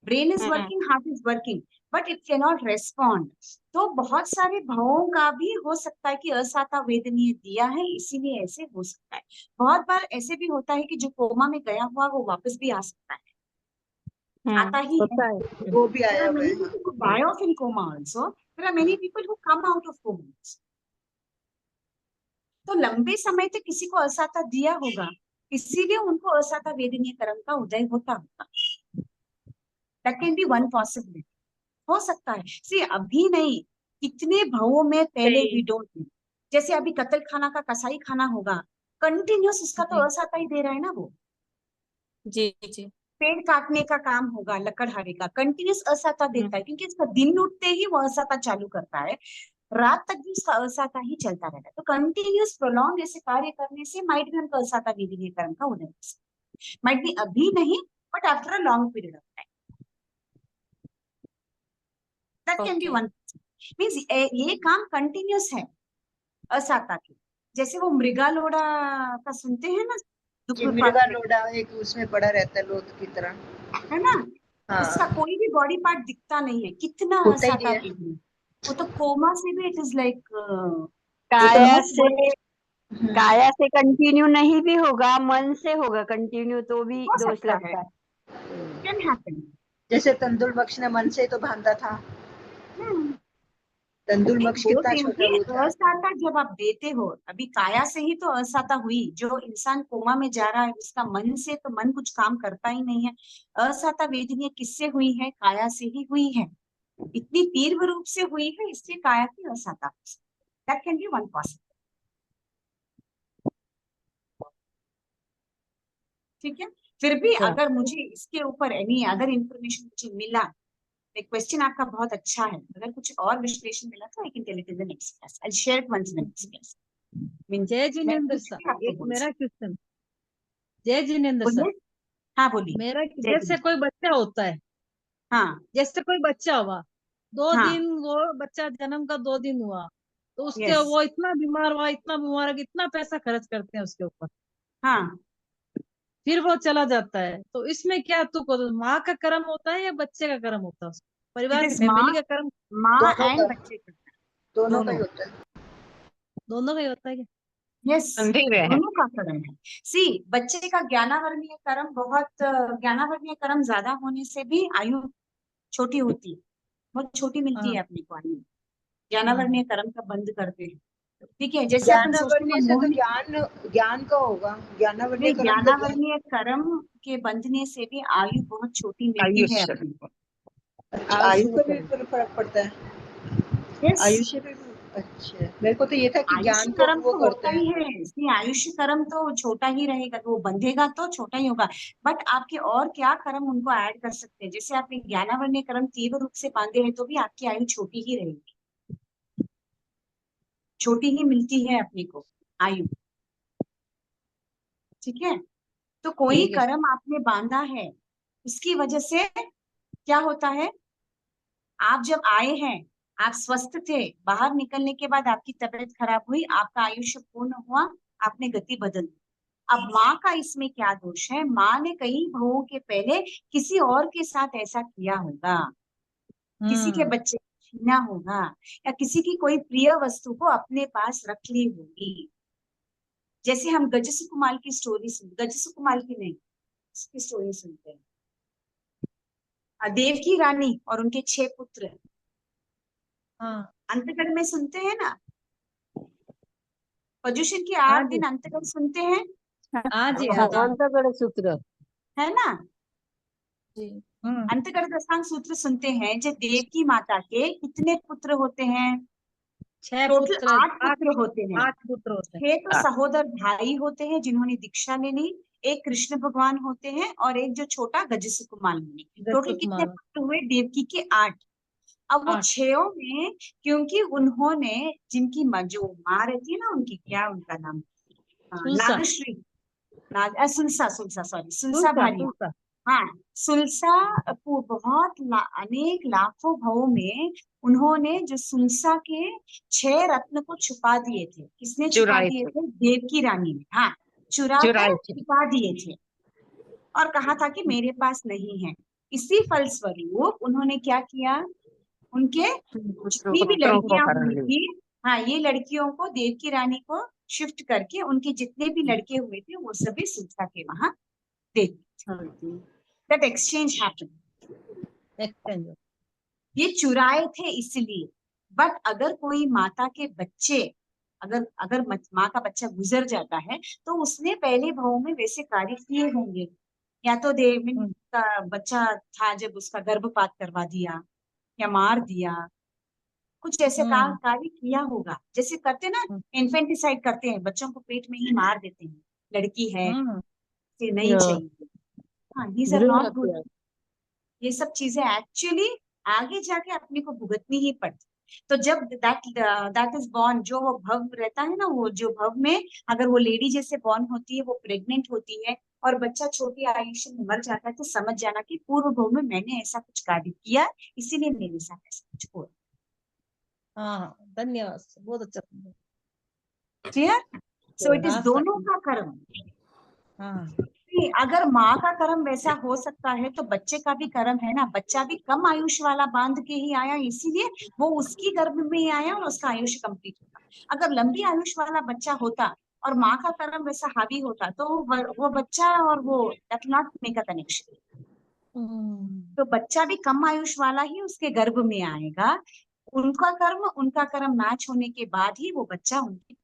Brain is working, heart is working, but it cannot respond. तो बहुत सारे भावों का भी हो सकता है कि असाता वेदनीय दिया है, इसीलिए ऐसे हो सकता है। बहुत बार ऐसे भी होता है कि जो कोमा में गया हुआ वो वापस भी आ सकता है, आता ही है। होता है। वो भी There आया are हुआ many है। हाँ। people who die off in coma also. There are many people who come out of coma. तो लंबे समय तक किसी को असाता दिया होगा, इसीलिए उनको असाता वेदनीय कर्म का उदय होता होगा। That can be one possibility. हो सकता है। सी, अभी नहीं, कितने भावों में पहले वी डोंट नो। जैसे अभी कत्ल खाना का कसाई खाना होगा, कंटिन्यूस उसका तो जी असाता ही दे रहा है ना वो। जी जी। पेड़ काटने का काम होगा, लकड़हारे का, कंटिन्यूस असाता देता है, क्योंकि इसका दिन उठते ही वो असाता चालू करता है, रात तक भी उसका असाता ही चलता रहता है। तो कंटिन्यूस प्रोलॉन्ग ऐसे कार्य करने से माइट भी उनका असाता विधि कर्म का उदय हो सकता है। माइट भी अभी नहीं, but after a long period of time. That can B okay. One. Means ये काम कंटिन्यूस है असाता के। जैसे वो मृगा लोड़ा का सुनते हैं ना, दुख ये पात मिर्गा में, लोडा एक उसमें पड़ा रहता है लोथ की तरह। है ना? उसका हाँ, कोई भी बॉडी पार्ट दिखता नहीं है, कितना होता ही असाता नहीं है। विधि। वो तो कोमा से भी इट इज लाइक वो तो काया से हम्म, काया से कंटिन्यू नहीं भी होगा, मन से होगा कंटिन्यू तो भी हो दोष सकता है, लगता है। Can happen. जैसे तंदुल बख्श ने मन से ही तो बांधा था। तंदुल नहीं, बख्श कितना बोलते हैं छोटा कि वो था। असाता जब आप देते हो, अभी काया से ही तो असाता हुई। जो इंसान कोमा में जा रहा है उसका मन से तो मन कुछ काम करता ही नहीं है। असाता वेदनीय किससे हुई है? काया से ही हुई है। इतनी तीव्र रूप से हुई है, इसलिए काया की असाता। That can be one possible. ठीक है? फिर भी अच्छा, अगर मुझे इसके ऊपर एनी अदर इंफॉर्मेशन मुझे मिला, क्वेश्चन आपका बहुत अच्छा है, अगर कुछ और विश्लेषण मिला तो I can tell it in the next class. I share it once in the next class. जय मैं जिनेन्द्र कुछ सर, भी आपको एक बोल मेरा सकती क्वेश्चन। जय जिनेन्द्र हूँ। सर, बोलिए। हाँ, बोलिए। मेरा जय जैसे हिंद। कोई बच्चा होता है, हाँ, जैसे कोई बच्चा हुआ, दो हाँ, दिन वो बच्चा जन्म का 2 दिन हुआ तो उसके यस, वो इतना बीमार हुआ, इतना बीमार हुआ, इतना पैसा खर्च करते हैं उसके ऊपर, हाँ। फिर वो चला जाता है। तो इसमें क्या माँ का कर्म होता है या बच्चे का कर्म होता है? इट परिवार के इज माँ, फैमिली का कर्म माँ दोनों एंड का बच्चे का। दोनों का ही दोनों। होता है। दोनों का ही होता है क्या? यस, अंधेर है। दोनों का कर्म है। सी, बच्चे का ज्ञानावर्णीय कर्म ज्ञानावर्णीय कर्म ज्यादा होने से भी आयु छोटी होती है, बहुत छोटी मिलती है अपने को आयु। ज्ञानावर्णीय कर्म का बंद करते हैं, ठीक है। जैसे अपन सोचते ज्ञानावर्णीय हैं से तो मोहन, ज्ञान का होगा, ज्ञानावर्णीय कर्म तो ज्ञान। ज्ञानावर्णीय कर्म के बंधने से भी आयु बहुत छोटी मिलती है आयुष्य। अपने को। अच्छा, आयु का भी फर्क पड़ता है, यस, आयुष्य पे भी। अच्छा, मेरे को तो ये था कि आयुष्य ज्ञान को कर्म वो तो करते होता ही हैं। है, इसलिए आयुष्य कर्म तो छोटा ही रहेगा, वो बंधेगा तो छोटा ही होगा। बट आपके और क्या कर्म उनको ऐड कर सकते हैं। जैसे आपने ज्ञानावर्णीय कर्म तीव्र रूप से बांधे हैं तो भी आपकी आयु छोटी ही रहेगी, छोटी ही मिलती है अपने को आयु, ठीक है। तो कोई ठीक है। कर्म आपने बांधा है, उसकी वजह से क्या होता है, आप जब आए हैं, आप स्वस्थ थे, बाहर निकलने के बाद आपकी तबीयत खराब हुई, आपका आयुष्य पूर्ण हुआ, आपने गति बदल दी। अब माँ का इसमें क्या दोष है, माँ ने कई भवों के पहले किसी और के साथ ऐसा किया होगा, किसी के बच्चे को छीना होगा, या किसी की कोई प्रिय वस्तु को अपने पास रख ली होगी। जैसे हम गज सुकुमार की स्टोरी गज सुकुमार की नहीं, इसकी स्टोरी सुनते हैं। देवकी रानी और उनके 6 पुत्र, हाँ अंतगढ़ में सुनते हैं ना, पर्युषण के हाँ 8 जी, दिन अंतगढ़ सुनते हैं, हाँ जी, हाँ जी। अंतःकरण सूत्र। है ना। जी। अंतगढ़ दशांग सूत्र सुनते हैं। जो देवकी माता के कितने पुत्र होते हैं, 6 टोटल पुत्र, 8 पुत्र होते हैं। 8 पुत्र होते हैं। 6 तो सहोदर भाई होते हैं जिन्होंने दीक्षा ले ली, एक कृष्ण भगवान होते हैं और एक जो छोटा गजसुकुमार मुनि। टोटल कितने कुमार पुत्र हुए, देवकी के 8। अब वो 8। 6 में, क्योंकि उन्होंने जिनकी जो माँ रहती है ना, उनकी क्या उनका नाम, सुलसा, नागश्री, सुलसा, सॉरी, सुलसा सुलसा, भारी। सुलसा। हाँ, सुलसा को बहुत अनेक लाखों भावों में उन्होंने जो सुलसा के 6 रत्न को छुपा दिए थे। किसने छुपा चुराए दिए थे। थे, देवकी रानी ने। हाँ, चुरा चुराए कर थे। छुपा दिए थे और कहा था कि मेरे पास नहीं है। इसी फलस्वरूप उन्होंने क्या किया, उनके जितनी भी पुत्रों को लड़कियां हरण हुई ली। थी, हाँ, ये लड़कियों को देवकी रानी को शिफ्ट करके उनके जितने भी लड़के हुए थे वो सभी सुलसा के वहां दे दिए। That exchange happened. एक्सचेंज। ये चुराए थे इसलिए। बट अगर कोई माता के बच्चे, अगर अगर माँ का बच्चा गुजर जाता है तो उसने पहले भाव में वैसे कार्य किए होंगे, या तो देविन का बच्चा था जब उसका गर्भपात करवा दिया या मार दिया, कुछ ऐसे कार्य किया होगा। जैसे करते ना, इन्फेंटिसाइड करते हैं, बच्चों को पेट में ही मार देते हैं, लड़की है फिर नहीं चाहिए। हाँ, दीज आर नॉट गुड। ये सब चीजें एक्चुअली आगे जाके अपने को भुगतनी ही पड़ती। तो जब दैट इज बॉर्न, जो वो भव रहता है ना, वो जो भव में अगर वो लेडी जैसे बॉर्न होती है, वो प्रेग्नेंट होती है और बच्चा छोटी आयुष्य में मर जाता है, तो समझ जाना कि पूर्व भव में मैंने ऐसा कुछ कार्य किया, इसीलिए मेरे साथ ऐसा कुछ हुआ। हाँ, धन्यवाद, बहुत अच्छा। क्लियर? सो इट इज हाँ, दोनों का कर्म। हाँ, अगर माँ का कर्म वैसा हो सकता है तो बच्चे का भी कर्म है ना। बच्चा भी कम आयुष वाला बांध के ही आया, इसीलिए वो उसकी गर्भ में ही आया और उसका आयुष्य कंप्लीट होगा। अगर लंबी आयुष वाला बच्चा होता और माँ का कर्म वैसा हावी होता तो वो बच्चा और वो that not make a connection. तो बच्चा भी कम आयुष वाला ही उसके गर्भ में आएगा। उनका कर्म मैच होने के बाद ही वो बच्चा उनकी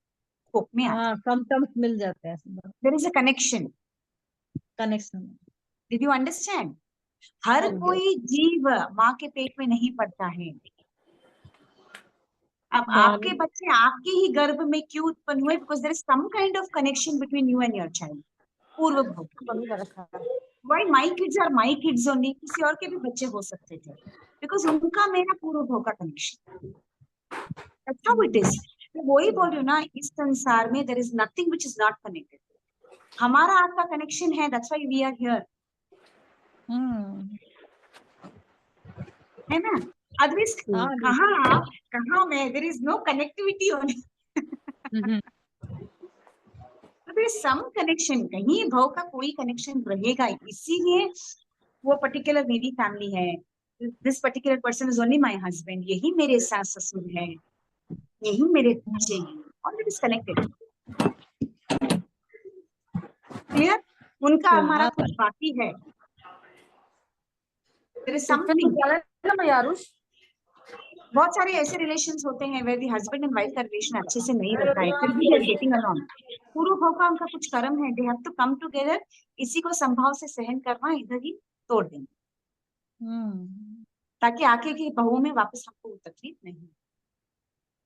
कोख में आता है। हाँ, सिम्टम्स मिल जाते हैं, there is a connection. Connection. Did you understand? हर कोई जीव माँ के पेट में नहीं पड़ता है। अब आपके बच्चे आपके ही गर्भ में क्यों उत्पन्न हुए? Because there is some kind of connection between you and your child, पूर्व भोग। Why my kids are my kids only? किसी और के भी बच्चे हो सकते थे, बिकॉज उनका मेरा पूर्व भोग का connection. That's how it is. मैं वही बोल रही हूँ ना, इस संसार में there is nothing which is not connected. हमारा आपका कनेक्शन है, that's why we are here, है ना। अदरवाइज कहाँ में there is no connectivity only. There is some connection, कहीं भाव का कोई कनेक्शन रहेगा, इसीलिए वो पर्टिकुलर मेरी फैमिली है, this particular person is only my husband, यही मेरे सास ससुर है, यही मेरे बच्चे हैं, all it is connected. Clear? उनका हमारा हाँ, कुछ बाकी है, there is टिफिन something। निकाला ना मैं यारुष। बहुत सारे ऐसे रिलेशंस होते हैं where the husband and wife का रिलेशन अच्छे से नहीं रहता है, फिर भी they are getting along। पूर्व भाव का उनका कुछ कर्म है, they have to come together, इसी को संभाव से सहन करना, इधर ही तोड़ देंगे, ताकि आगे की बहुओं में वापस हमको वो तकलीफ नहीं हो।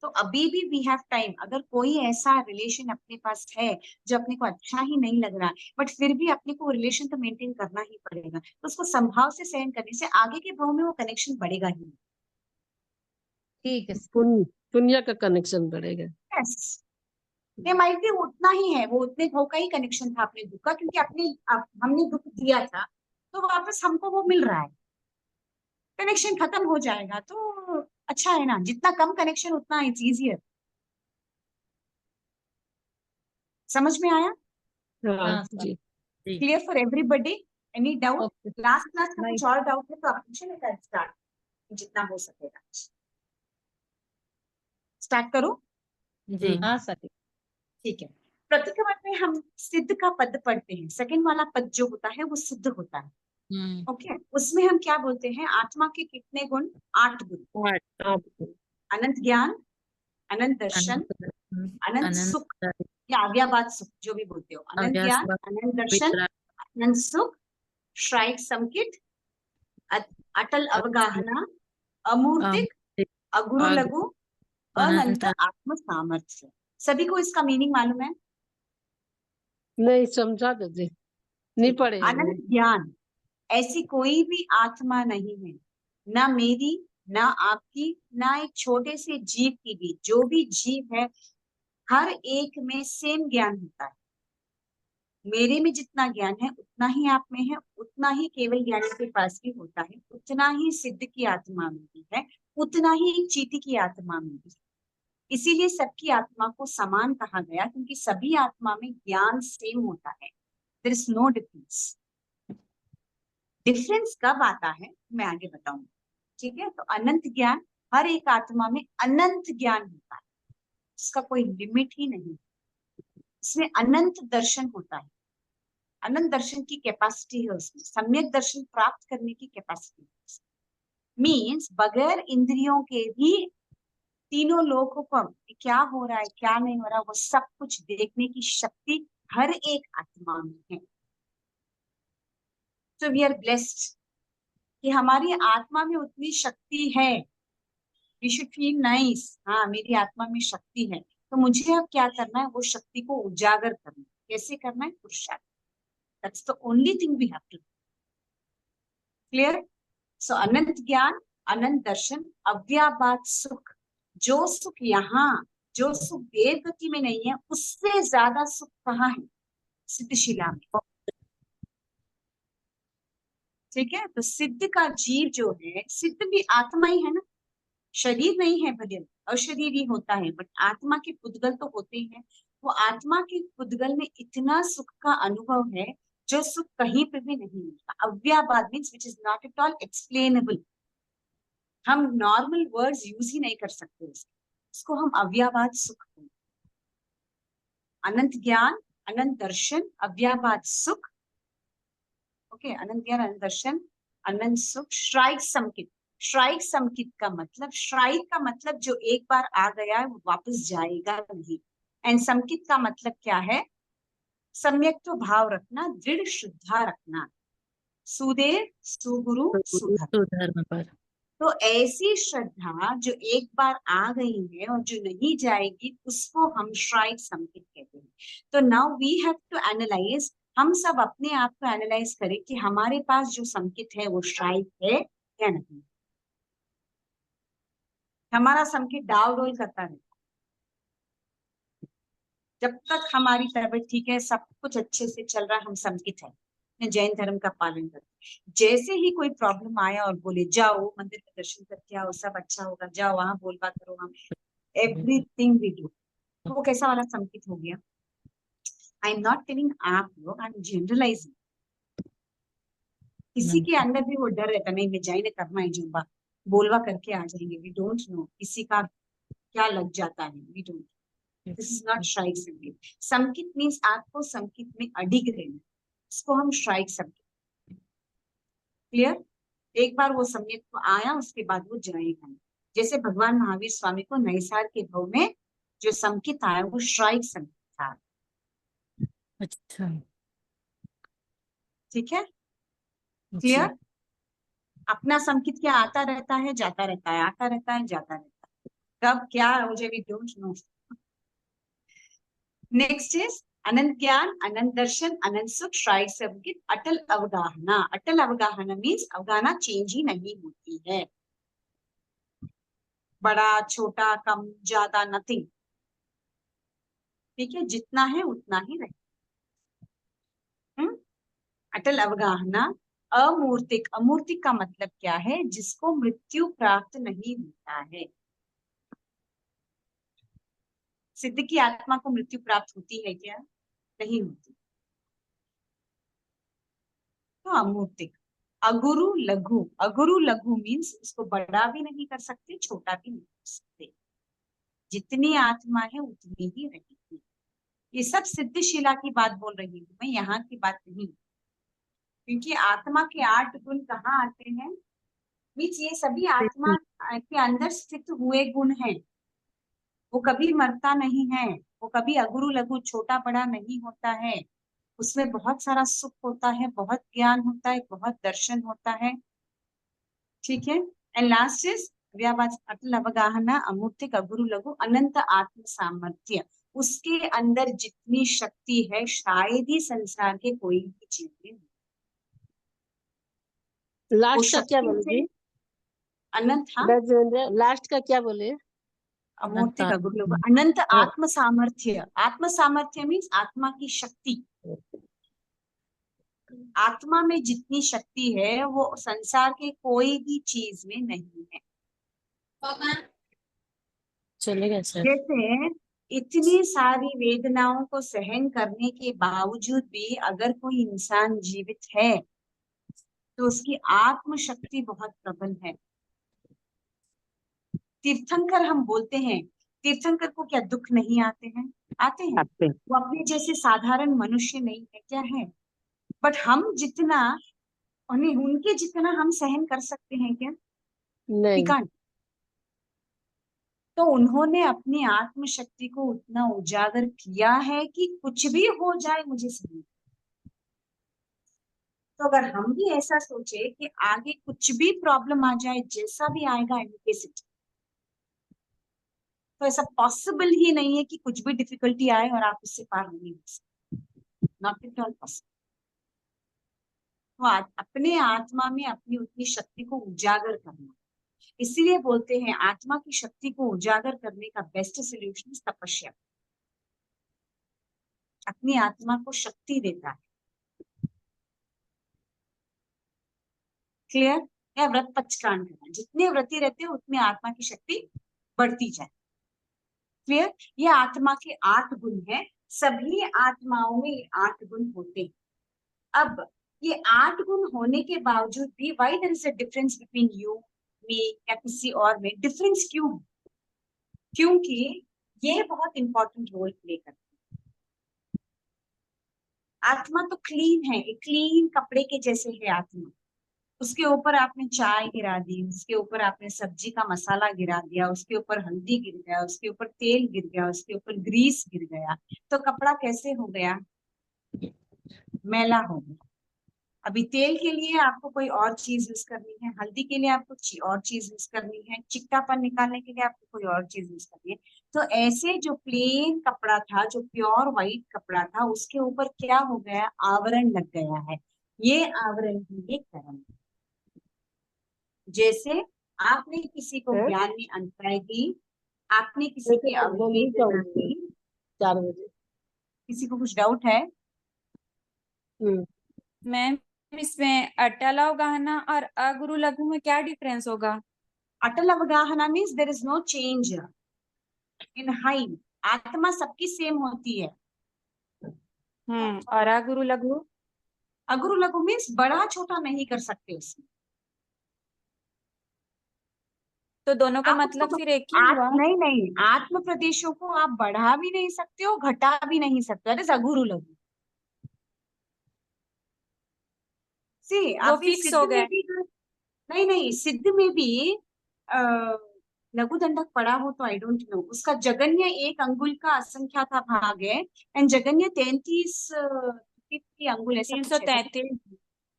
तो अभी भी वी हैव टाइम। अगर कोई ऐसा रिलेशन अपने पास है जो अपने को अच्छा ही नहीं लग रहा, बट फिर भी अपने को रिलेशन तो मेंटेन करना ही पड़ेगा, तो उसको संभाव से सहन करने से आगे के भाव में वो कनेक्शन बढ़ेगा ही। ठीक है। पुण्य का कनेक्शन बढ़ेगा। यस, ये माइट भी उतना ही है, वो उतने भाव का ही कनेक्शन था अपने दुख का, क्योंकि हमने दुख दिया था तो वापस हमको वो मिल रहा है, कनेक्शन खत्म हो जाएगा तो अच्छा है ना। जितना कम कनेक्शन उतना इट्स इजियर। समझ में आया? हाँ जी। Clear for everybody? Any doubt? Okay. Last class का नहीं। कुछ और डाउट है तो आप पूछे, मैं स्टार्ट जितना हो सकेगा स्टार्ट करो। जी हाँ सर। ठीक है। प्रतिक्रमण में हम सिद्ध का पद पढ़ते हैं, सेकंड वाला पद जो होता है वो सिद्ध होता है। ओके, उसमें हम क्या बोलते हैं? आत्मा के कितने गुण? 8 गुण। अनंत ज्ञान, अनंत दर्शन, अनंत सुख या अव्याबाद सुख, जो भी बोलते हो। अनंत ज्ञान, अनंत दर्शन, अनंत सुख, श्राइक संकित, अटल अवगाहना, अमूर्तिक, अगुरु लघु, अनंत आत्म सामर्थ्य। सभी को इसका मीनिंग मालूम है? नहीं समझा दीजिए, नहीं पढ़े हैं। अनंत ज्ञान, ऐसी कोई भी आत्मा नहीं है, ना मेरी, ना आपकी, ना एक छोटे से जीव की भी। जो भी जीव है हर एक में सेम ज्ञान होता है। मेरे में जितना ज्ञान है उतना ही आप में है, उतना ही केवल ज्ञानी के पास भी होता है, उतना ही सिद्ध की आत्मा में भी है, उतना ही चीति की आत्मा में भी है। इसीलिए सबकी आत्मा को समान कहा गया, क्योंकि सभी आत्मा में ज्ञान सेम होता है। There is no difference. Difference कब आता है मैं आगे बताऊंगी, ठीक है? तो अनंत ज्ञान, हर एक आत्मा में अनंत ज्ञान होता है, उसका कोई लिमिट ही नहीं। इसमें अनंत दर्शन होता है, अनंत दर्शन की कैपेसिटी है उसमें, सम्यक दर्शन प्राप्त करने की कैपेसिटी है। मीन्स बगैर इंद्रियों के भी तीनों लोगों को क्या हो रहा है क्या नहीं हो रहा, वो सब कुछ देखने की शक्ति हर एक आत्मा में है। So we are blessed कि हमारी आत्मा में उतनी शक्ति है। We should feel nice, हाँ मेरी आत्मा में शक्ति है, तो मुझे अब क्या करना है? वो शक्ति को उजागर करना है। कैसे करना है? पुरुषार्थ। That's the only thing we have to do. Clear? So अनंत ज्ञान, अनंत दर्शन, अव्याबाद सुख। जो सुख यहाँ, जो सुख देव गति में नहीं है, उससे ज्यादा सुख कहाँ है? सिद्धशिला में। ठीक है? तो सिद्ध का जीव जो है, सिद्ध भी आत्मा ही है ना, शरीर नहीं है भजन, अशरीरी होता है, बट आत्मा के पुद्गल तो होते हैं। वो आत्मा के पुद्गल में इतना सुख का अनुभव है जो सुख कहीं पे भी नहीं मिलता। अव्याबाद means which is not at all explainable. हम नॉर्मल वर्ड्स यूज ही नहीं कर सकते इसको हम अव्याबाद सुख कहते हैं। अनंत ज्ञान, अनंत दर्शन, अव्याबाद सुख। ओके, अनंत ज्ञान, अनंत दर्शन, अनंत सुख, श्राइक समकित। श्राइक समकित का मतलब, श्राइक का मतलब जो एक बार आ गया है वो वापस जाएगा नहीं। एंड समकित का मतलब क्या है? सम्यक तो भाव रखना, दृढ़ श्रद्धा रखना, सुदेव, सुगुरु, सुधर्म पर। तो ऐसी श्रद्धा जो एक बार आ गई है और जो नहीं जाएगी, उसको हम श्राइक समकित कहते हैं। तो now we have to analyse, हम सब अपने आप को एनालाइज करें कि हमारे पास जो संकित है वो श्राइक है या नहीं। हमारा संकित डाल डोल करता है, जब तक हमारी तबीयत ठीक है, सब कुछ अच्छे से चल रहा है, हम संकित है, जैन धर्म का पालन करते। जैसे ही कोई प्रॉब्लम आया और बोले जाओ मंदिर में दर्शन करके आओ, सब अच्छा होगा, जाओ वहां बोलबा करो, हम एवरीथिंग वी डू, तो वो कैसा वाला संकित हो गया? आई एम नॉट टेलिंग आप लोग, आई एम जनरलाइजिंग। किसी के अंदर भी वो डर रहता, नहीं मैं जाइने करना है जुम्बा, बोलवा करके आ जाएंगे। वी डोंट नो किसी का क्या लग जाता है, we don't. This is not श्राइक संगीत. संकित मीन्स आपको संकित में अडिग रहना, इसको हम श्राइक संकेत. क्लियर? एक बार वो संकेत को आया, उसके बाद वो जाएगा नहीं. जैसे भगवान महावीर स्वामी को नैसार के भाव में जो संकेत आया वो श्राइक संकेत था. अच्छा ठीक है? जी क्लियर? अपना संकेत क्या आता रहता है, जाता रहता है, आता रहता है, जाता रहता है. कब क्या मुझे भी डोंट नो. नेक्स्ट इज अनंत ज्ञान, अनंत दर्शन, अनंत सुख, श्राइक संकेत, अटल अवगाहना. अटल अवगाहना मीन्स अवगाहना चेंज ही नहीं होती है. बड़ा छोटा कम ज्यादा नथिंग. ठीक है, जितना है उतना ही रहे. अटल अवगाहना. अमूर्तिक. अमूर्तिक का मतलब क्या है? जिसको मृत्यु प्राप्त नहीं होता है. सिद्ध की आत्मा को मृत्यु प्राप्त होती है क्या? नहीं होती. तो अमूर्तिक. अगुरु लघु. अगुरु लघु मीन्स उसको बड़ा भी नहीं कर सकते, छोटा भी नहीं कर सकते. जितनी आत्मा है उतनी ही रहेगी. ये सब सिद्धशिला की बात बोल रही हूँ मैं, यहाँ की बात नहीं. क्योंकि आत्मा के 8 गुण कहाँ आते हैं? मीन्स ये सभी आत्मा के अंदर स्थित हुए गुण हैं. वो कभी मरता नहीं है, वो कभी अगुरु लघु छोटा बड़ा नहीं होता है. उसमें बहुत सारा सुख होता है, बहुत ज्ञान होता है, बहुत दर्शन होता है. ठीक है. एंड लास्ट इज व्यावाच अटल अवगाहना, अमूर्तिक, अगुरु लघु, अनंत आत्म सामर्थ्य. उसके अंदर जितनी शक्ति है शायद ही संसार के कोई भी चीज में हो. वो लास्ट का क्या शक्ति बोले से जी? अनंत. हाँ, लास्ट का क्या बोले? अमूर्तिक, अनंत अगुरु लघु, अनंत आत्म सामर्थ्य. आत्म सामर्थ्य मीन्स आत्मा की शक्ति. आत्मा में जितनी शक्ति है वो संसार के कोई भी चीज में नहीं है. चलेगा सर. जैसे इतनी सारी वेदनाओं को सहन करने के बावजूद भी अगर कोई इंसान जीवित है तो उसकी आत्म शक्ति बहुत प्रबल है. तीर्थंकर हम बोलते हैं, तीर्थंकर को क्या दुख नहीं आते हैं? आते हैं. वो अपने जैसे साधारण मनुष्य नहीं है क्या? है. बट हम जितना उन्हें उनके जितना हम सहन कर सकते हैं क्या? नहीं. can't. तो उन्होंने अपनी आत्मशक्ति को उतना उजागर किया है कि कुछ भी हो जाए मुझे सही. तो अगर हम भी ऐसा सोचे कि आगे कुछ भी प्रॉब्लम आ जाए, जैसा भी आएगा एडुकेसिटी, तो ऐसा पॉसिबल ही नहीं है कि कुछ भी डिफिकल्टी आए और आप उससे पार नहीं हो सकते. Not at all possible. तो अपने आत्मा में अपनी उतनी शक्ति को उजागर करना. इसीलिए बोलते हैं आत्मा की शक्ति को उजागर करने का बेस्ट सोल्यूशन तपस्या. अपनी आत्मा को शक्ति देता है. क्लियर? या व्रत पचकान करना. जितने व्रती रहते हैं उतनी आत्मा की शक्ति बढ़ती जाए. क्लियर? ये आत्मा के 8 गुण हैं. सभी आत्माओं में ये 8 गुण होते हैं. अब ये 8 गुण होने के बावजूद भी why there is a difference between you, me या किसी और में? डिफरेंस क्यों? क्योंकि ये बहुत इंपॉर्टेंट रोल प्ले करते हैं. आत्मा तो क्लीन है, एक क्लीन कपड़े के जैसे है आत्मा. उसके ऊपर आपने चाय गिरा दी, उसके ऊपर आपने सब्जी का मसाला गिरा दिया, उसके ऊपर हल्दी गिर गया, उसके ऊपर तेल गिर गया, उसके ऊपर ग्रीस गिर गया, तो कपड़ा कैसे हो गया? मैला हो गया. अभी तेल के लिए आपको कोई और चीज यूज करनी है, हल्दी के लिए आपको और चीज यूज करनी है, चिकनापन निकालने के लिए आपको कोई और चीज यूज करनी है. तो ऐसे जो प्लेन कपड़ा था, जो प्योर व्हाइट कपड़ा था, उसके ऊपर क्या हो गया? आवरण लग गया है. ये आवरण ही एक कर्म. जैसे आपने किसी को ज्ञान में अंतराय दी, आपने किसी की अवहेलना की. 4 बजे. किसी को कुछ डाउट है? मैम इसमें अटल अवगाहना और अगुरु लघु में क्या डिफरेंस होगा? अटल अवगाहना means there is no change in height. आत्मा सबकी सेम होती है. और अगुरु लघु? अगुरु लघु मीन्स बड़ा छोटा नहीं कर सकते उसमें. तो दोनों का आप मतलब उसको फिर एक ही हुआ। नहीं नहीं, आत्म प्रदेशों को आप बढ़ा भी नहीं सकते हो, घटा भी नहीं सकते, अरे अघुरु लघु। सी वो अभी फिक्स सिद्ध हो में गए। भी, नहीं नहीं, सिद्ध में भी आ, लघु दंडक पड़ा हो तो आई डोंट नो, उसका जगन्य 1 अंगुल का असंख्या था भाग है, एंड जगन्य 33 अंगुल ऐसा कुछ है, 333।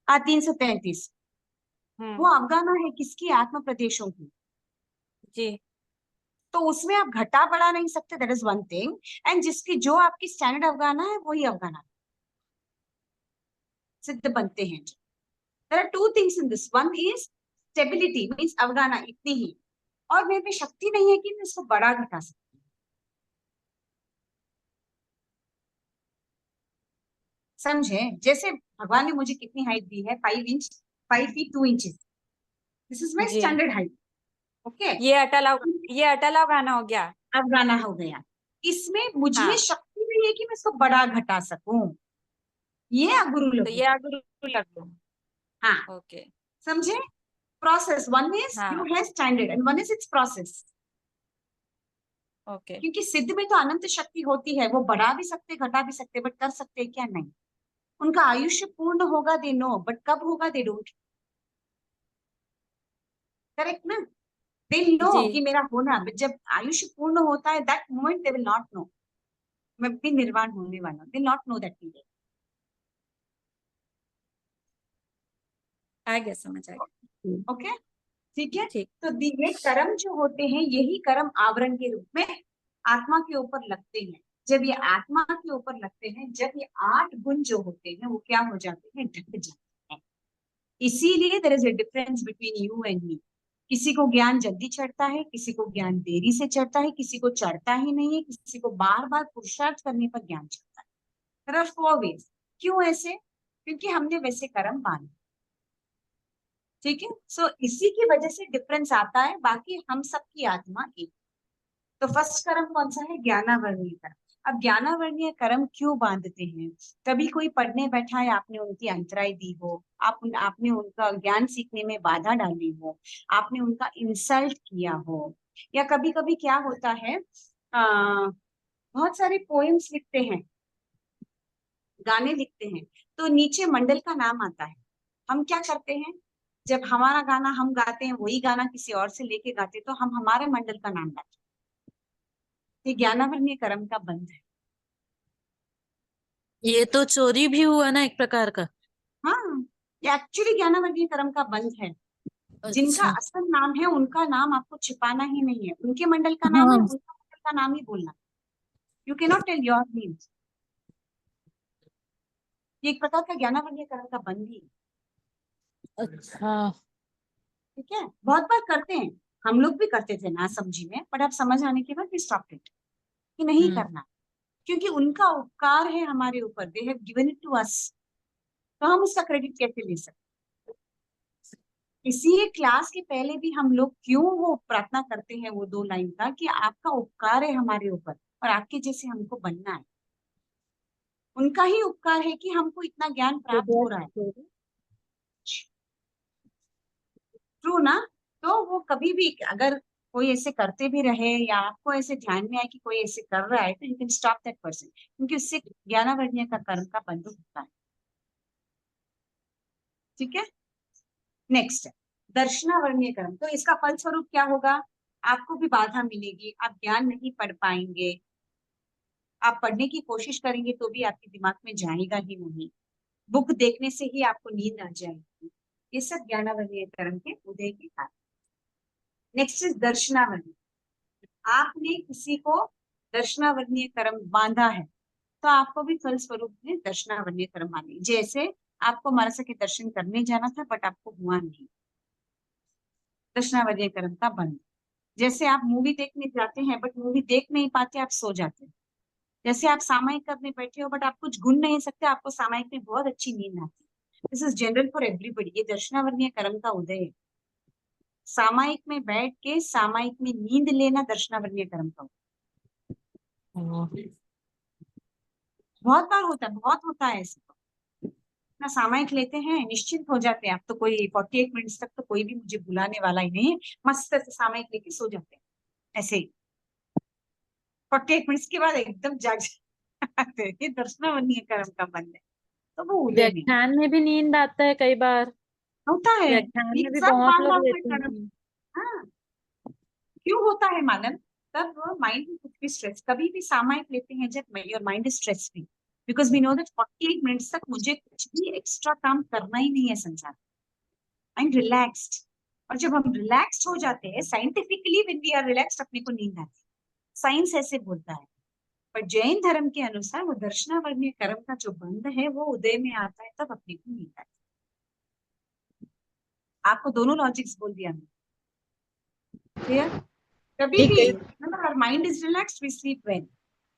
हाँ 333। वो हम्म। अफगाना है किसकी, आत्म प्रदेशों की। जी। तो उसमें आप घटा बढ़ा नहीं सकते, that is one thing. And जिसकी जो आपकी स्टैंडर्ड अफगाना है वही अफगाना सिद्ध बनते हैं। There are 2 things in this, one is stability means अफगाना इतनी ही, और मेरे में शक्ति नहीं है कि मैं इसको बड़ा घटा सकती। समझे, जैसे भगवान ने मुझे कितनी हाइट दी है, 5 inch, 5 feet 2 inches, this is my जी। Standard height. ओके, ये अटल गाना हो गया। अफगाना हो गया। इसमें मुझे हाँ, शक्ति नहीं है कि मैं इसको बड़ा घटा सकूं, ये अगुरु तो लघु। ये अगुरु लघु। हाँ, ओके। समझे, प्रोसेस वन इज हाँ। You have standard and one is it's process. Okay. क्योंकि सिद्ध में तो अनंत शक्ति होती है, वो बढ़ा भी सकते घटा भी सकते, बट कर सकते क्या, नहीं। उनका आयुष्य पूर्ण होगा, दे नो, बट कब होगा दे डोंट। करेक्ट ना, दे नो जी। कि मेरा होना, but जब आयुष्य पूर्ण होता है that moment they will not know मैं भी निर्वाण होने वाला, they not know that period. आ गया, समझ आ गया। ओके, ठीक है। ठीक। तो ये कर्म जो होते हैं, यही कर्म आवरण के रूप में आत्मा के ऊपर लगते हैं। जब ये आत्मा के ऊपर लगते हैं, जब ये 8 गुण जो होते हैं वो क्या हो जाते हैं, ढक जाते हैं। इसीलिए there is a difference between you and me. किसी को ज्ञान जल्दी चढ़ता है, किसी को ज्ञान देरी से चढ़ता है, किसी को चढ़ता ही नहीं है, किसी को बार बार पुरुषार्थ करने पर ज्ञान चढ़ता है। There are 4 ways। क्यों ऐसे, क्योंकि हमने वैसे कर्म बांधे। ठीक है, सो इसी की वजह से डिफरेंस आता है, बाकी हम सबकी आत्मा एक। तो फर्स्ट कर्म कौन सा है, ज्ञानावर्णीय कर्म। अब ज्ञानावर्णीय कर्म क्यों बांधते हैं, कभी कोई पढ़ने बैठा है, आपने उनकी अंतराय दी हो, आपने उनका ज्ञान सीखने में बाधा डाली हो, आपने उनका इंसल्ट किया हो, या कभी कभी क्या होता है, बहुत सारे पोएम्स लिखते हैं, गाने लिखते हैं, तो नीचे मंडल का नाम आता है। हम क्या करते हैं, जब हमारा गाना हम गाते हैं, वही गाना किसी और से लेके गाते, तो हम हमारे मंडल का नाम लाते हैं। ये ज्ञानावर्णीय कर्म का बंध है। ये तो चोरी भी हुआ ना एक प्रकार का। हाँ, ये एक्चुअली ज्ञानावर्णीय कर्म का बंध है। जिनका अच्छा। असल नाम है उनका नाम आपको छिपाना ही नहीं है, उनके मंडल का नाम है, हाँ। उनका मंडल का नाम ही बोलना। You can not tell your name. ये एक प्रकार का ज्ञानावर्णीय कर्म का बंध ही है। अच्छा। ठीक है, बहुत बार करते हैं, हम लोग भी करते थे ना समझी में, बट अब समझ आने के बाद वी स्टॉप इट कि नहीं हम्म। करना, क्योंकि उनका उपकार है हमारे ऊपर, they have given it to us, तो हम उसका क्रेडिट कैसे ले सकते। इसी क्लास के पहले भी हम लोग क्यों वो प्रार्थना करते हैं, वो 2 लाइन का, कि आपका उपकार है हमारे ऊपर और आपके जैसे हमको बनना है। उनका ही उपकार है कि हमको इतना ज्ञान प्राप्त हो रहा है। ट्रू ना। तो वो कभी भी अगर कोई ऐसे करते भी रहे, या आपको ऐसे ध्यान में आए कि कोई ऐसे कर रहा है, तो you can stop that person, क्योंकि उससे ज्ञानावर्णीय का कर्म का बंध होता है। ठीक है, नेक्स्ट है दर्शनावर्णीय कर्म। तो इसका फलस्वरूप क्या होगा, आपको भी बाधा मिलेगी, आप ज्ञान नहीं पढ़ पाएंगे, आप पढ़ने की कोशिश करेंगे तो भी आपके दिमाग में जाएगा ही नहीं, बुक देखने से ही आपको नींद आ जाएगी। ये सब ज्ञानावर्णीय कर्म के उदय के कारण। नेक्स्ट इज दर्शनावर्णीय। आपने किसी को दर्शनावर्णीय कर्म बांधा है, तो आपको भी फलस्वरूप में दर्शनावर्णीय कर्म बांधे। जैसे आपको महाराज के दर्शन करने जाना था बट आपको हुआ नहीं, दर्शनावर्णीय कर्म का बंध। जैसे आप मूवी देखने जाते हैं बट मूवी देख नहीं पाते, आप सो जाते हैं। जैसे आप सामायिक करने बैठे हो बट आप कुछ गुण नहीं सकते, आपको सामायिक में बहुत अच्छी नींद आती है। This is general for everybody. ये दर्शनावर्णीय कर्म का उदय है। सामायिक में बैठ के सामायिक में नींद लेना दर्शनावर्णीय कर्म का उदय। बहुत बार होता है, बहुत होता है ऐसा। अपना सामायिक लेते हैं, निश्चिंत हो जाते हैं। अब तो कोई 48 मिनट्स तक तो कोई भी मुझे बुलाने वाला ही नहीं है, मस्त से सामायिक लेके सो जाते हैं ऐसे ही। 48 मिनट्स के बाद एकदम जाग जाते हैं। ये दर्शनावर्णीय कर्म का बंध है, तो वो उदय में व्याख्यान में भी नींद आता है कई बार। होता है। व्याख्यान ये में भी सब बहुत बांधा लोग हुआ लेते कर्म। हैं। हाँ, क्यों होता है मानव? तब माइंड में कुछ भी स्ट्रेस, कभी भी सामायिक लेते हैं जब your mind is stress free, because we know that 48 minutes तक मुझे कुछ भी एक्स्ट्रा काम करना ही नहीं है संसार। I am relaxed. और जब हम रिलैक्स्ड हो जाते हैं, scientifically when we are relaxed, अपने को नींद आती है। साइंस ऐसे बोलता है। पर जैन धर्म के अनुसार वो दर्शनावर्णीय कर्म का जो बंध है वो उदय में आता है, तब अपने को नींद आती है। आपको दोनों लॉजिक्स बोल दिया मैंने, क्लियर? कभी ठीक भी है। our mind is relaxed, we sleep well.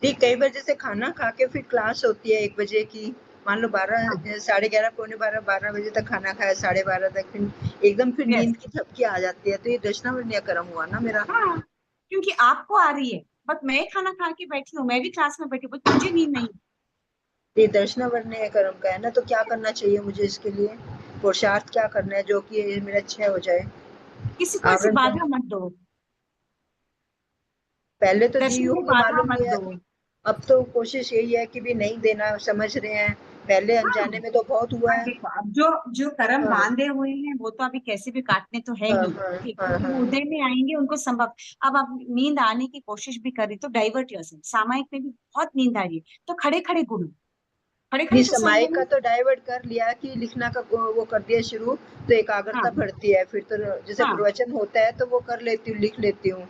ठीक, कई बार जैसे खाना खा के फिर क्लास होती है 1 बजे की, मान लो 12 हाँ, साढ़े 11 पौने 12 बजे तक खाना खाया, 12:30 तक फिर एकदम फिर yes. नींद की झपकी आ जाती है, तो ये दर्शनावर्णीय कर्म हुआ ना मेरा। हाँ, क्योंकि आपको आ रही है, बट मैं खाना खा के बैठी हूँ, मैं भी क्लास में बैठी हूँ, बट मुझे नींद नहीं। ये दर्शनावर्णीय कर्म का है ना, तो क्या करना चाहिए मुझे इसके लिए? पुरुषार्थ क्या करना है जो कि ये मेरा क्षय हो जाए? किसी को ऐसी आवरण बाधा मत दो, पहले तो दी दर्शन में होगी बाधा मालूम मत नहीं है, दो। अब तो कोशिश यही है कि भी नहीं देना, समझ रहे हैं, पहले हाँ, अनजाने में तो बहुत हुआ अब है। देखो, अब जो जो कर्म हाँ बांधे हुए हैं वो तो अभी कैसे भी काटने तो है हाँ ही, हाँ ठीक, हाँ तो हाँ। वो उदय में आएंगे, उनको संभव। अब आप नींद आने की कोशिश भी कर रही तो डाइवर्ट योरसेल्फ। सामायिक में भी बहुत नींद आ रही है, तो खड़े खड़े गुणो, खड़े खड़े नहीं, तो सो समय गए। का तो डाइवर्ट कर लिया कि लिखना का वो कर दिया शुरू, तो एकाग्रता हाँ बढ़ती है, फिर तो जैसे हाँ, प्रवचन होता है तो वो कर लेती हूँ, लिख लेती हूँ।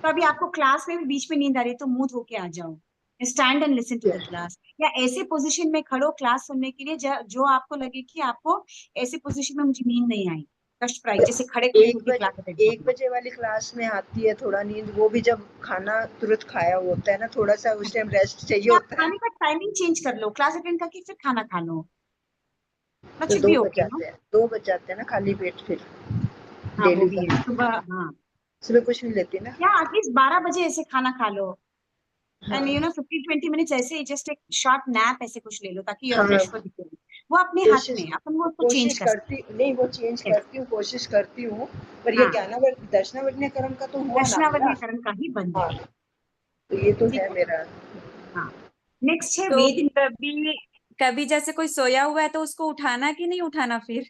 तो अभी आपको क्लास में भी बीच में नींद आ रही है तो मुंह धो के आ जाओ, stand and listen to the class, या ऐसे पोजीशन में खड़ो क्लास सुनने के लिए जो आपको लगे कि आपको ऐसे पोजीशन में मुझे नींद नहीं आई, कष्टप्राय, जैसे खड़े खड़े एक होकर बजे क्लास अटेंड 1 करना। बजे वाली क्लास में आती है थोड़ा नींद, वो भी जब खाना तुरंत खाया होता है ना, थोड़ा सा उस टाइम रेस्ट चाहिए या आप होता है। खाने का टाइमिंग चेंज कर लो, क्लास अटेंड करके फिर खाना खा लो, दैट तो शुड बी ओके नो। 2 बज जाते हैं ना खाली पेट फिर, हाँ, वो डेली भी का। है सुबह। हाँ, सुबह कुछ नहीं लेती ना। या एटलीस्ट 12 बजे ऐसे खाना खा लो, एंड हाँ 15-20 मिनट्स ऐसे ही जस्ट एक शॉर्ट नैप ऐसे कुछ ले लो, ताकि योर हाँ। Fresh for the day. वो अपने हाथ में कोशिश है, अपन वो उसको चेंज कोशिश कर सकते करती नहीं, वो चेंज हैं। करती हूँ, कोशिश करती हूँ, पर ये हाँ, दर्शनावर्णीय कर्म का तो हुआ ना मेरा। दर्शनावर्णीय कर्म का ही बंध हाँ, है। तो ये तो ठीक है है। मेरा। हाँ, नेक्स्ट है तो वेद। कभी कभी जैसे कोई सोया हुआ है तो उसको उठाना कि नहीं उठाना फिर?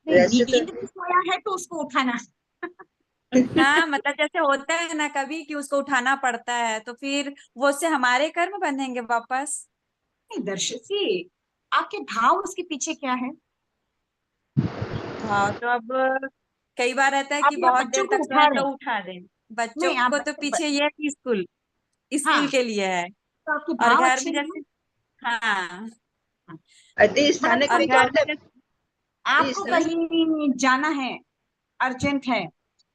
नहीं, वैसे तो नींद में सोया है तो उसको उठाना। हाँ, मतलब जैसे होता है ना कभी कि उसको उठाना पड़ता है, तो फिर वो उससे हमारे कर्म बंधेंगे वापस। नहीं दर्शक जी, आपके भाव उसके पीछे क्या है? हाँ, तो अब कई बार रहता है कि अभी आप बहुत बच्चों देर को तक उठा सोए रहे तो हैं। उठा दें। बच्चों नहीं, आप को तो पीछे ये है कि स्कूल स्कूल हाँ, के लिए है। तो आपके और भाव घर अच्छे में हैं। जैसे, हाँ, हाँ, अति बट स्थानक अभी और में क्या घर होता में है? जैसे, जी आपको स्थान। कहीं जाना है, अर्जेंट है,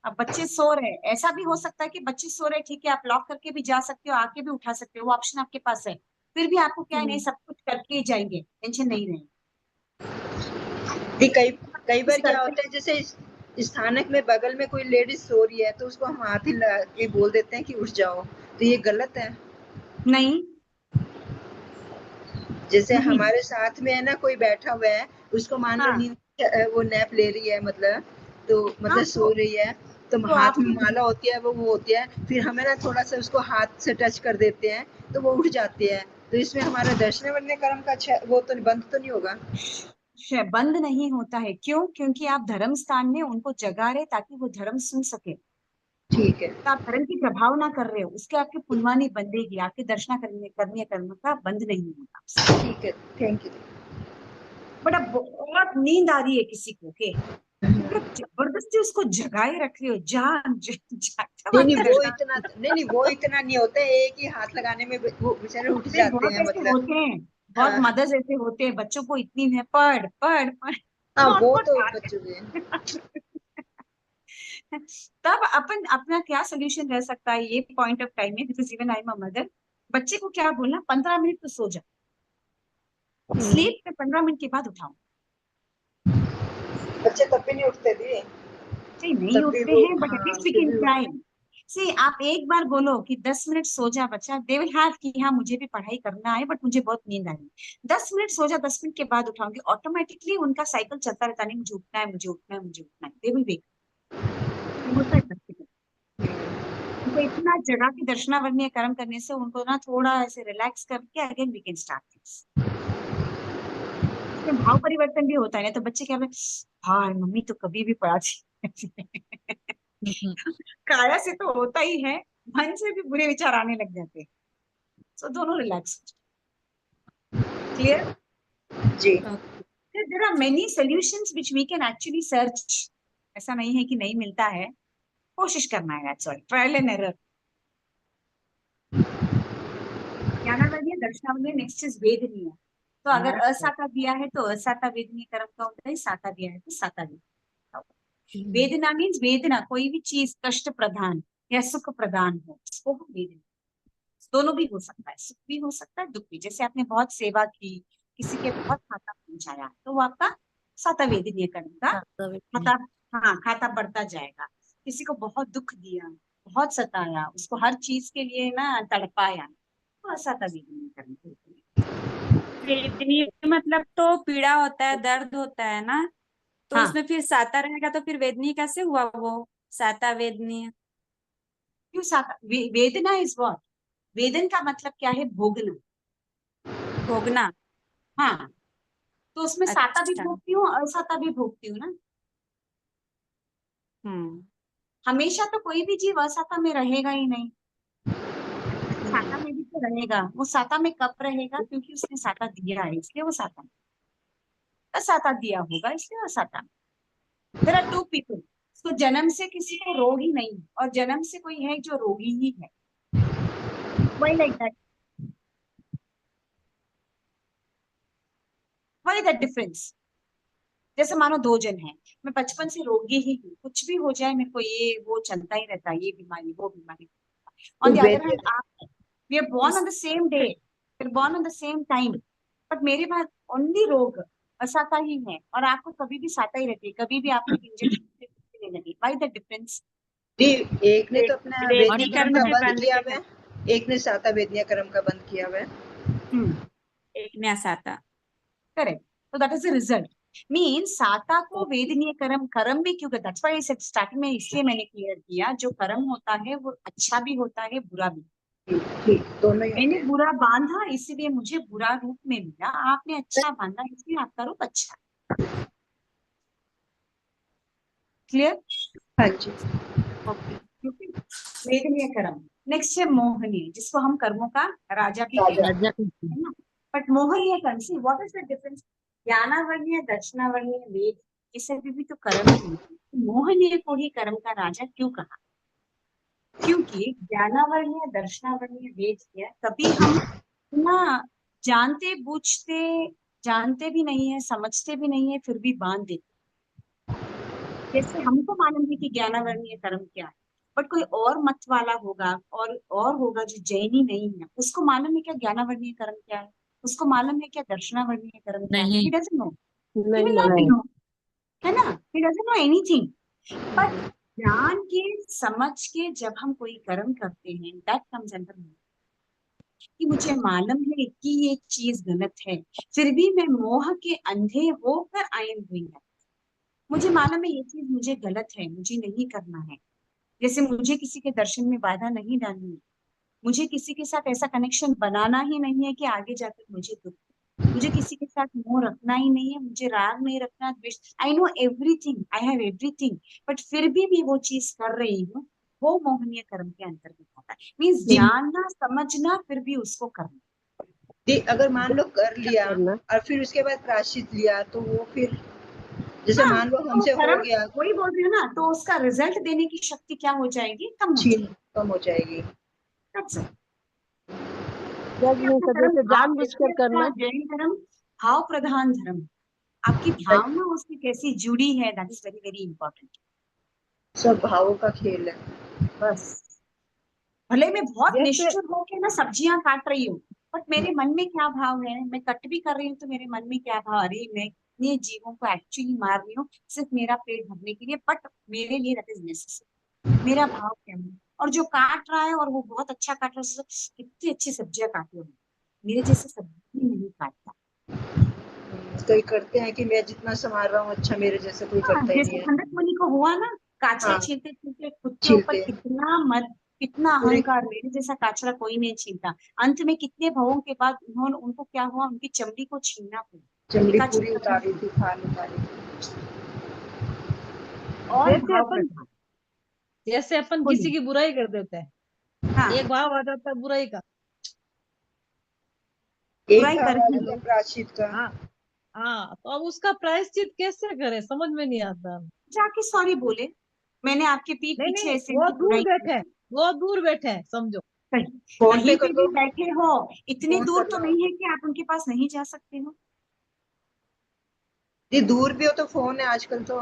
अब बच्चे सो रहे हैं, ऐसा भी हो सकता है कि बच्चे सो रहे हैं, ठीक है, आप लॉक करके भी जा सकते हो, आके भी उठा सकते हो, वो ऑप्शन आपके पास है। फिर भी आपको क्या है, नहीं सब कुछ करके ही जाएंगे, टेंशन नहीं रहेगी। जी, कई कई कुछ बार क्या करते होता है, जैसे स्थानक में बगल में कोई लेडीज सो रही है, तो उसको हम हाथ ही लगा के बोल देते हैं कि उठ जाओ, तो ये गलत है। नहीं, जैसे नहीं। हमारे साथ में है ना, कोई बैठा हुआ है, उसको मान लो हाँ नींद, वो नैप ले रही है, मतलब तो हाँ, मतलब सो रही है, तो तो हाथ में आपके माला होती है, वो होती है, फिर हमें ना थोड़ा सा उसको हाथ से टच कर देते हैं, तो वो उठ जाती है, तो इसमें हमारा दर्शन वरने कर्म का वो तो बंद तो नहीं होगा? बंद नहीं होता है, क्यों? क्योंकि आप धर्म स्थान में उनको जगा रहे ताकि वो धर्म सुन सके, ठीक है। तो आप धर्म की प्रभाव ना कर रहे हो, उसके आपकी पुनवानी बंदेगी, आपके दर्शना करने कर्म का बंद नहीं होगा। ठीक है, थैंक यू। बट अब बहुत नींद आ रही है किसी को के, तो जबरदस्ती उसको जगाए रख रही हो, जागता नहीं हुआ नहीं, वो दर्शन। इतना नहीं नहीं, वो इतना नहीं होता है, एक ही हाथ लगाने में वो बेचारे उठ नहीं, जाते बहुत हैं, ऐसे मतलब। होते हैं, बहुत हाँ मदर्स ऐसे होते हैं, बच्चों को इतनी है पढ़ पढ़ पढ़, हाँ, तो वो उनको तो बच्चों के। तब अपन अपना क्या सोल्यूशन रह सकता है ये पॉइंट ऑफ टाइम में, because even I am a mother, बच्चे को क्या बोलना, 15 मिनट तो सो जा, स्लीप पे 15 मिनट के बाद उठाओ। बच्चे तब भी नहीं उठते दी, नहीं, नहीं तब भी उठते वो, हैं, बट हाँ एटलीस्ट वी फिर कैन भी ट्राई। सी आप एक बार बोलो कि 10 मिनट सो जा बच्चा, दे विल हैव कि हाँ मुझे भी पढ़ाई करना है बट मुझे बहुत नींद आ रही है, 10 मिनट सो जा, 10 मिनट के बाद उठाओगे, ऑटोमेटिकली उनका साइकिल चलता रहता, नहीं मुझे उठना है, मुझे उठना है, मुझे उठना है, दे विल वेक। होता है practical। उनको इतना जगह की दर्शनावरणीय कर्म करने से उनको ना थोड़ा ऐसे रिलैक्स करके again we can start this. इसमें भाव परिवर्तन भी होता है ना, तो बच्चे क्या बोले, हाँ मम्मी तो कभी भी पढ़ाती काया से तो होता ही है, मन से भी बुरे विचार आने लग जाते हैं, सो दोनों रिलैक्स। क्लियर जी। There are many solutions which we can actually search, ऐसा नहीं है कि नहीं मिलता है, कोशिश करना है, that's all, trial and error. ज्ञानावरणीय दर्शनावरणीय, नेक्स्ट इज वेदनीय। तो अगर असाता दिया है तो असाता वेदनीय कर्म का होता है, साता दिया है तो साता वेदनीय का होता है। वेदना मीन्स वेदना, कोई भी चीज कष्ट प्रधान या सुख प्रदान हो, इसको हम वेदना, दोनों भी हो सकता है, सुख भी हो सकता है, दुख भी। जैसे आपने बहुत सेवा की, किसी के बहुत खाता पहुंचाया, तो वो आपका साता वेदनीय कर्म का खाता, हाँ खाता बढ़ता जाएगा। किसी को बहुत दुख दिया, बहुत सताया, उसको हर चीज के लिए ना तड़पाया, तो असाता वेदनीय कर्म होता है। वेदनीय मतलब तो पीड़ा होता है, दर्द होता है ना, तो हाँ, उसमें फिर साता रहेगा, तो फिर वेदनीय कैसे हुआ वो, साता वेदनीय। क्यों साता वेदना इज व्हाट, वेदन का मतलब क्या है, भोगना। भोगना। हाँ, तो उसमें साता भी अच्छा। भोगती हूँ, असाता भी भोगती हूँ ना। हम्म। हमेशा तो कोई भी जीव असाता में रहेगा ही नहीं, साता में भी तो रहेगा। वो साता में कब रहेगा, क्योंकि उसने साता दिया है, इसलिए वो साता में। असाता दिया होगा इसलिए असाता में। देयर आर टू पीपल, उसको जन्म से किसी को रोग ही नहीं, और जन्म से कोई है जो रोगी ही है। Why like that, why that difference. जैसे मानो दो जन हैं, मैं बचपन से रोगी ही हूँ, कुछ भी हो जाए मेरे को ये वो चलता ही रहता है, ये बीमारी वो बीमारी। ऑन तो द अदर वैद्य, हैंड आप, we are born on the same day, फिर born on the same time, but मेरे पास ओनली रोग असाता ही है, और आपको कभी भी साता ही रहती है, कभी भी आपको इंजेक्शन नहीं लगी। Why the difference. जी, एक ने तो अपना वेदनीय वेदनीय कर्म कर्म का से बंद बंध किया के हुआ कर, है, एक ने साता वेदनीय कर्म का बंद किया हुआ है। एक ने असाता। करेक्ट, तो that is the result. Mean साता को वेदनीय कर्म, कर्म भी क्यों करता है, स्टार्टिंग में इसलिए मैंने क्लियर किया, जो कर्म होता है वो अच्छा भी होता है, बुरा भी। ठीक, दोनों ही होते मैंने हैं। बुरा बांधा इसीलिए मुझे बुरा रूप में मिला, आपने अच्छा बांधा इसलिए आपका रूप अच्छा। क्लियर। हाँ जी। ओके, क्योंकि वेदनीय कर्म। नेक्स्ट है मोहनीय, जिसको हम कर्मों का राजा भी राजा। कहते हैं, है ना। बट मोहनीय कर्म, see what is the difference, ज्ञानावरणीय दर्शनावरणीय वेद, ये सभी भी तो कर्म ही है। मोहनीय को ही कर्म का राजा क्यों कहा, क्योंकि ज्ञानावरणीय दर्शनावरणीय वेद है, कभी हम ना जानते बूझते, जानते भी नहीं है, समझते भी नहीं है, फिर भी बांध देते। जैसे हमको मालूम है कि ज्ञानावरणीय कर्म क्या है, बट कोई और मत वाला होगा, और होगा जो जैनी नहीं है, उसको मालूम है क्या ज्ञानावरणीय कर्म क्या है, उसको मालूम है क्या दर्शनावरणीय कर्म क्या है, नहीं। ही डजंट नो, ही नहीं विल नॉट मालूम। नो, है ना, he doesn't know anything. But जान के समझ के जब हम कोई कर्म करते हैं, दैट कम्स अंडर, कि मुझे मालूम है कि ये चीज गलत है, फिर भी मैं मोह के अंधे होकर आई एम डूइंग दैट। मुझे मालूम है ये चीज मुझे गलत है, मुझे नहीं करना है। जैसे मुझे किसी के दर्शन में बाधा नहीं डालनी है, मुझे किसी के साथ ऐसा कनेक्शन बनाना ही नहीं है कि आगे जाकर मुझे दुख, मुझे किसी के साथ मोह रखना ही नहीं है, मुझे राग नहीं रखना, द्वेष, I know everything, I have everything, but फिर भी मैं वो चीज कर रही हूँ, वो मोहनीय कर्म के अंतर्गत आता है। मीन्स जी, जानना समझना फिर भी उसको करना। जी, अगर मान लो कर लिया करना। और फिर उसके बाद प्रायश्चित लिया, तो वो फिर जैसे हाँ, मान लो तो हमसे हो कर्म, गया, वही बोल रही हूँ ना, तो उसका रिजल्ट देने की शक्ति क्या हो जाएगी, कम हो छीन जाएगी। कम हो जाएगी। That's it। जज इसलिए नहीं अपना कर, कर्म जैसे भाव, जानबूझकर इसलिए अपना करना। जैन धर्म भाव प्रधान धर्म, आपकी भावना उसकी कैसी जुड़ी है, that is very very important. सब भावों का खेल है। बस, भले मैं बहुत जैसे निष्ठुर होके ना सब्जियां काट रही हूँ, बट मेरे मन में क्या भाव है, मैं कट भी कर रही हूँ तो मेरे मन में क्या भाव, अरे मैं इतने जीवों को एक्चुअली मार रही हूँ सिर्फ मेरा पेट भरने के लिए, बट मेरे लिए दैट इज नेसेसरी। मेरा भाव क्या है, और जो काट रहा है और वो बहुत अच्छा काट रहा है, कितनी अच्छी सब्जियां काटी हो, मेरे जैसे सब्जी नहीं काटता। कई करते हैं कि मैं जितना संभाल रहा हूँ अच्छा, मेरे जैसा कोई हाँ, करता ही जैसे नहीं है। खंडक मुनि को हुआ ना, काचरे हाँ, छीलते छीलते खुद के ऊपर छीलते कितना मत, कितना पूरे अहंकार, मेरे जैसा काचरा कोई नहीं छीलता। अंत में कितने भवों के बाद उन्होंने, उनको क्या हुआ, उनकी चमड़ी को छीलना पड़ा, चमड़ी टीका पूरी चिपकाना उतारी थी, खाल उतारी थी। पड़ा। और जैसे भाव अपन प्रधान। जैसे अपन किसी बोलिए। की बुराई कर देते हैं, हाँ, एक भाव आ जाता है बुराई का। एक बुराई भाव आ करके जाता है प्रायश्चित का। हाँ हाँ, तो अब उसका प्रायश्चित कैसे करें, समझ में नहीं आता। जाके सॉरी बोले, मैंने आपके पीठ नहीं पीछे नहीं, ऐसे वो ऐसे दूर बुराई की बैठे हैं, थी। वो दूर बैठे हैं, समझो। कहीं फोन पे कहीं कर पे दो, भी बैठे हो, इतनी फोन दूर कर तो लो। नहीं है कि आप उनके पास नहीं जा सकते हो। ये दूर भी हो तो फोन है आजकल तो।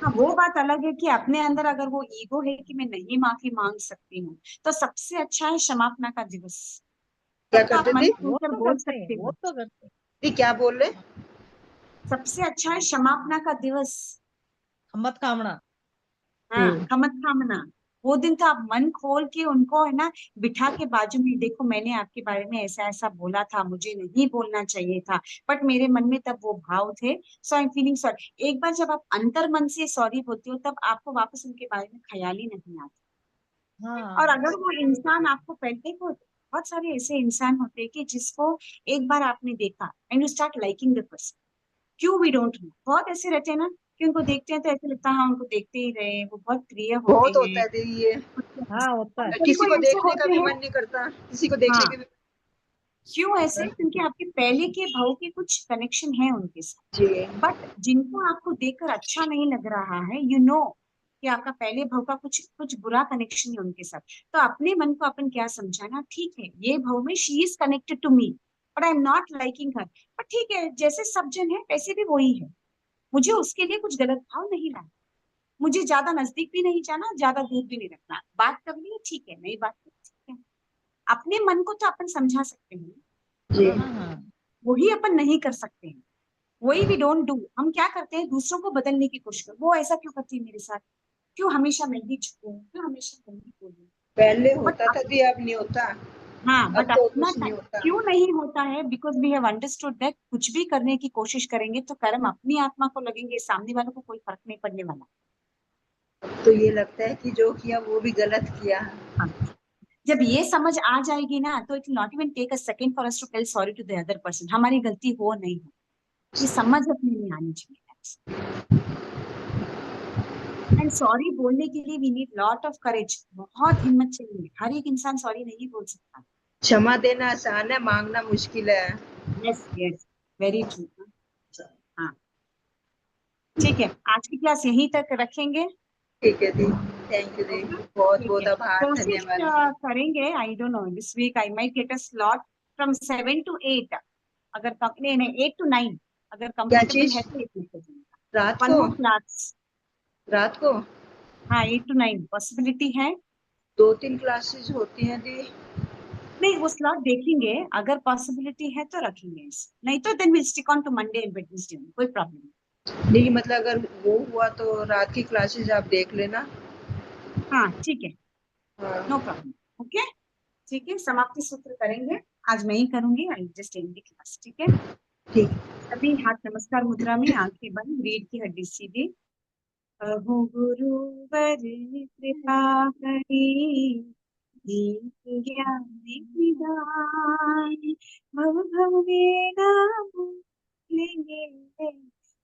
हाँ, वो बात अलग है कि अपने अंदर अगर वो ईगो है कि मैं नहीं माफी मांग सकती हूँ, तो सबसे अच्छा है क्षमापना का दिवस। क्या तब तो आप करते मन थे? खोल वो कर तो बोल करते हैं, सकते वो हो। तो करते हैं। ये क्या बोल रहे? सबसे अच्छा है क्षमापना का दिवस। मत कामना। हाँ, खमत कामना। वो दिन तो आप मन खोल के उनको है ना, बिठा के बाजू में, देखो मैंने आपके बारे में ऐसा ऐसा बोला था, मुझे नहीं बोलना चाहिए था, बट मेरे मन में तब वो भाव थे, सो आई एम फीलिंग सॉरी। एक बार जब आप अंतर मन से सॉरी बोलते हो, तब आपको वापस उनके बारे में ख्याल ही नहीं आता। और हाँ, अगर वो इंसान आपको पहले को, बहुत सारे ऐसे इंसान होते हैं कि जिसको एक बार आपने देखा and you start liking the person, क्यों वी डोंट नो, बहुत ऐसे रहते हैं ना कि उनको देखते हैं तो ऐसे लगता है हाँ उनको देखते ही रहे, वो बहुत प्रिय होते बहुत होता हैं। है दीदी ये। हाँ होता और है। कोई किसी कोई को ऐसे देखने का होते भी हैं। मन नहीं करता, किसी को देखने के हाँ, भी। क्यों ऐसे, क्योंकि आपके पहले के भाव के कुछ कनेक्शन है उनके साथ। जी। बट जिनको आपको देखकर अच्छा नहीं लग रहा है, यू नो कि आपका पहले भाव का कुछ कुछ बुरा कनेक्शन है उनके साथ, तो अपने मन को अपन क्या समझाना, ठीक है ये भाव में she is connected to me, but I am not liking her, but ठीक है जैसे सब जन है वैसे भी वही है, मुझे उसके लिए कुछ गलत भाव नहीं लाना, मुझे ज्यादा नजदीक भी नहीं जाना, ज्यादा दूर भी नहीं रखना, बात कर ली ठीक है, नहीं बात कर ठीक है। अपने मन को तो अपन समझा सकते हैं, जी। हाँ हाँ। वही अपन नहीं कर सकते हैं। वही वी डोंट डू। हम क्या करते हैं, दूसरों को बदलने की कोशिश करते, वो ऐसा क्यों करती है मेरे साथ, क्यों हमेशा मैं ही झुकूं, क्यों हमेशा मैं ही बोलूं। पहले बट होता था दी, अब नहीं होता। हाँ, अब बट तो अपना कुछ नहीं होता। क्यों नहीं होता है, because we have understood that कुछ भी करने की कोशिश करेंगे तो कर्म अपनी आत्मा को लगेंगे, सामने वालों को कोई फर्क नहीं पड़ने वाला। तो ये लगता है कि जो किया वो भी गलत किया। हाँ, जब ये समझ आ जाएगी ना, तो it not even take a second for us to tell sorry to the other person, हमारी गलती हो नहीं हो, ये समझ अपने में आनी चाहिए। एंड सॉरी बोलने के लिए we need lot of courage, बहुत हिम्मत चाहिए, हर एक इंसान सॉरी नहीं बोल सकता। क्षमा देना आसान है, मांगना मुश्किल है। Yes yes, very true. हाँ, ठीक है, आज की क्लास यहीं तक रखेंगे। ठीक है दी, थैंक यू दी, ओके, बहुत ठीक बहुत है, आभार, कोशिश धन्यवाद। करेंगे, I don't know this week I might get a slot from 7 to 8, अगर नहीं नहीं 8 to 9, अगर क्या कंफर्टेबल चीज? है तो 8 रात वन को? मोर क्लास। रात को हाँ, 8 to 9 पॉसिबिलिटी है। 2-3 क्लासेस होती हैं दी। नहीं, वो स्लॉट देखेंगे, अगर पॉसिबिलिटी है तो रखेंगे इसे, नहीं तो then will stick on to Monday and Wednesday, कोई प्रॉब्लम नहीं। नहीं मतलब अगर वो हुआ तो रात की क्लासेस आप देख लेना। हाँ ठीक है, नो हाँ प्रॉब्लम। ओके, ठीक है, समाप्ति सूत्र करेंगे, आज मैं ही करूंगी, I just and the class, ठीक है। ठीक। सभी हाथ नमस्कार मुद्रा में, आंखें बंद, रीढ़ की हड्डी सीधी। अहो गुरुवर कृपा करी, दीन ज्ञान निधान, भव भवेगा भूलेंगे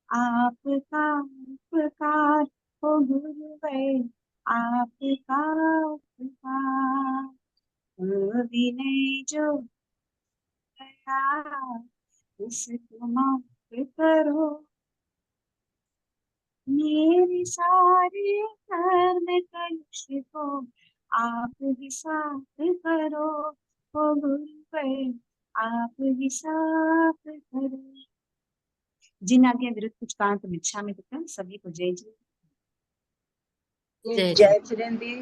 आपका उपकार, हो गुरुवर आपका उपकार, विनय जो गया उसको माफ करो, मेरे सारे कर्म कलुष को आप ही साफ करो, ओ गुरुवर आप ही साफ करो। जिन आज्ञा विरुद्ध कुछ कहा तो इच्छा में दुखम, सभी को जय जय। जय चिरन दी।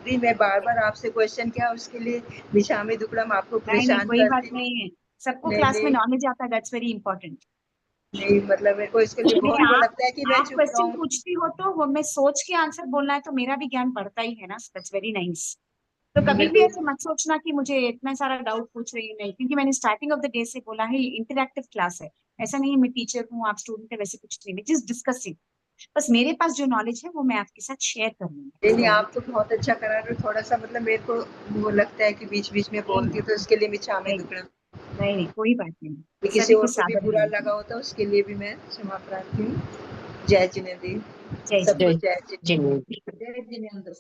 दी मैं बार बार आपसे क्वेश्चन किया, उसके लिए दिशा में दुक्कड़म आपको नहीं नहीं, परेशान कोई बात करती। नहीं है, सबको नहीं क्लास में नहीं, नॉलेज आता है, दैट्स वेरी इंपॉर्टेंट। नहीं मतलब मेरे को इसके लिए बहुत वो लगता है कि मैं आप चुप क्वेश्चन रहूं। पूछती हो तो वो मैं सोच के आंसर बोलना है, तो मेरा भी ज्ञान बढ़ता ही है ना। That's very nice. तो कभी मेरे भी को ऐसे मत सोचना कि मुझे इतना सारा डाउट पूछ रही हूँ, नहीं, क्योंकि मैंने स्टार्टिंग ऑफ द डे से बोला है, ये इंटरैक्टिव क्लास है। ऐसा नहीं है मैं टीचर हूँ आप स्टूडेंट है, वैसे कुछ नहीं, मैं जस्ट डिस्कसिंग। बस मेरे पास जो नॉलेज है वो मैं आपके साथ शेयर कर रही नहीं नहीं, हूँ। आप तो बहुत अच्छा करा रहे हो। थोड़ा सा मतलब मेरे को वो लगता है कि बीच बीच में बोलती हूँ, तो इसके लिए मैं क्षमा नहीं दुकड़ा। नहीं नहीं, कोई बात नहीं। किसी सभी और को को भी सादर बुरा है। लगा हो तो उसके लिए भी मैं क्षमा प्रार्थी हूँ। जय जिनेंद्र, जय सबको जय जय जिनेंद्र। जय। जय जिनेंद्र।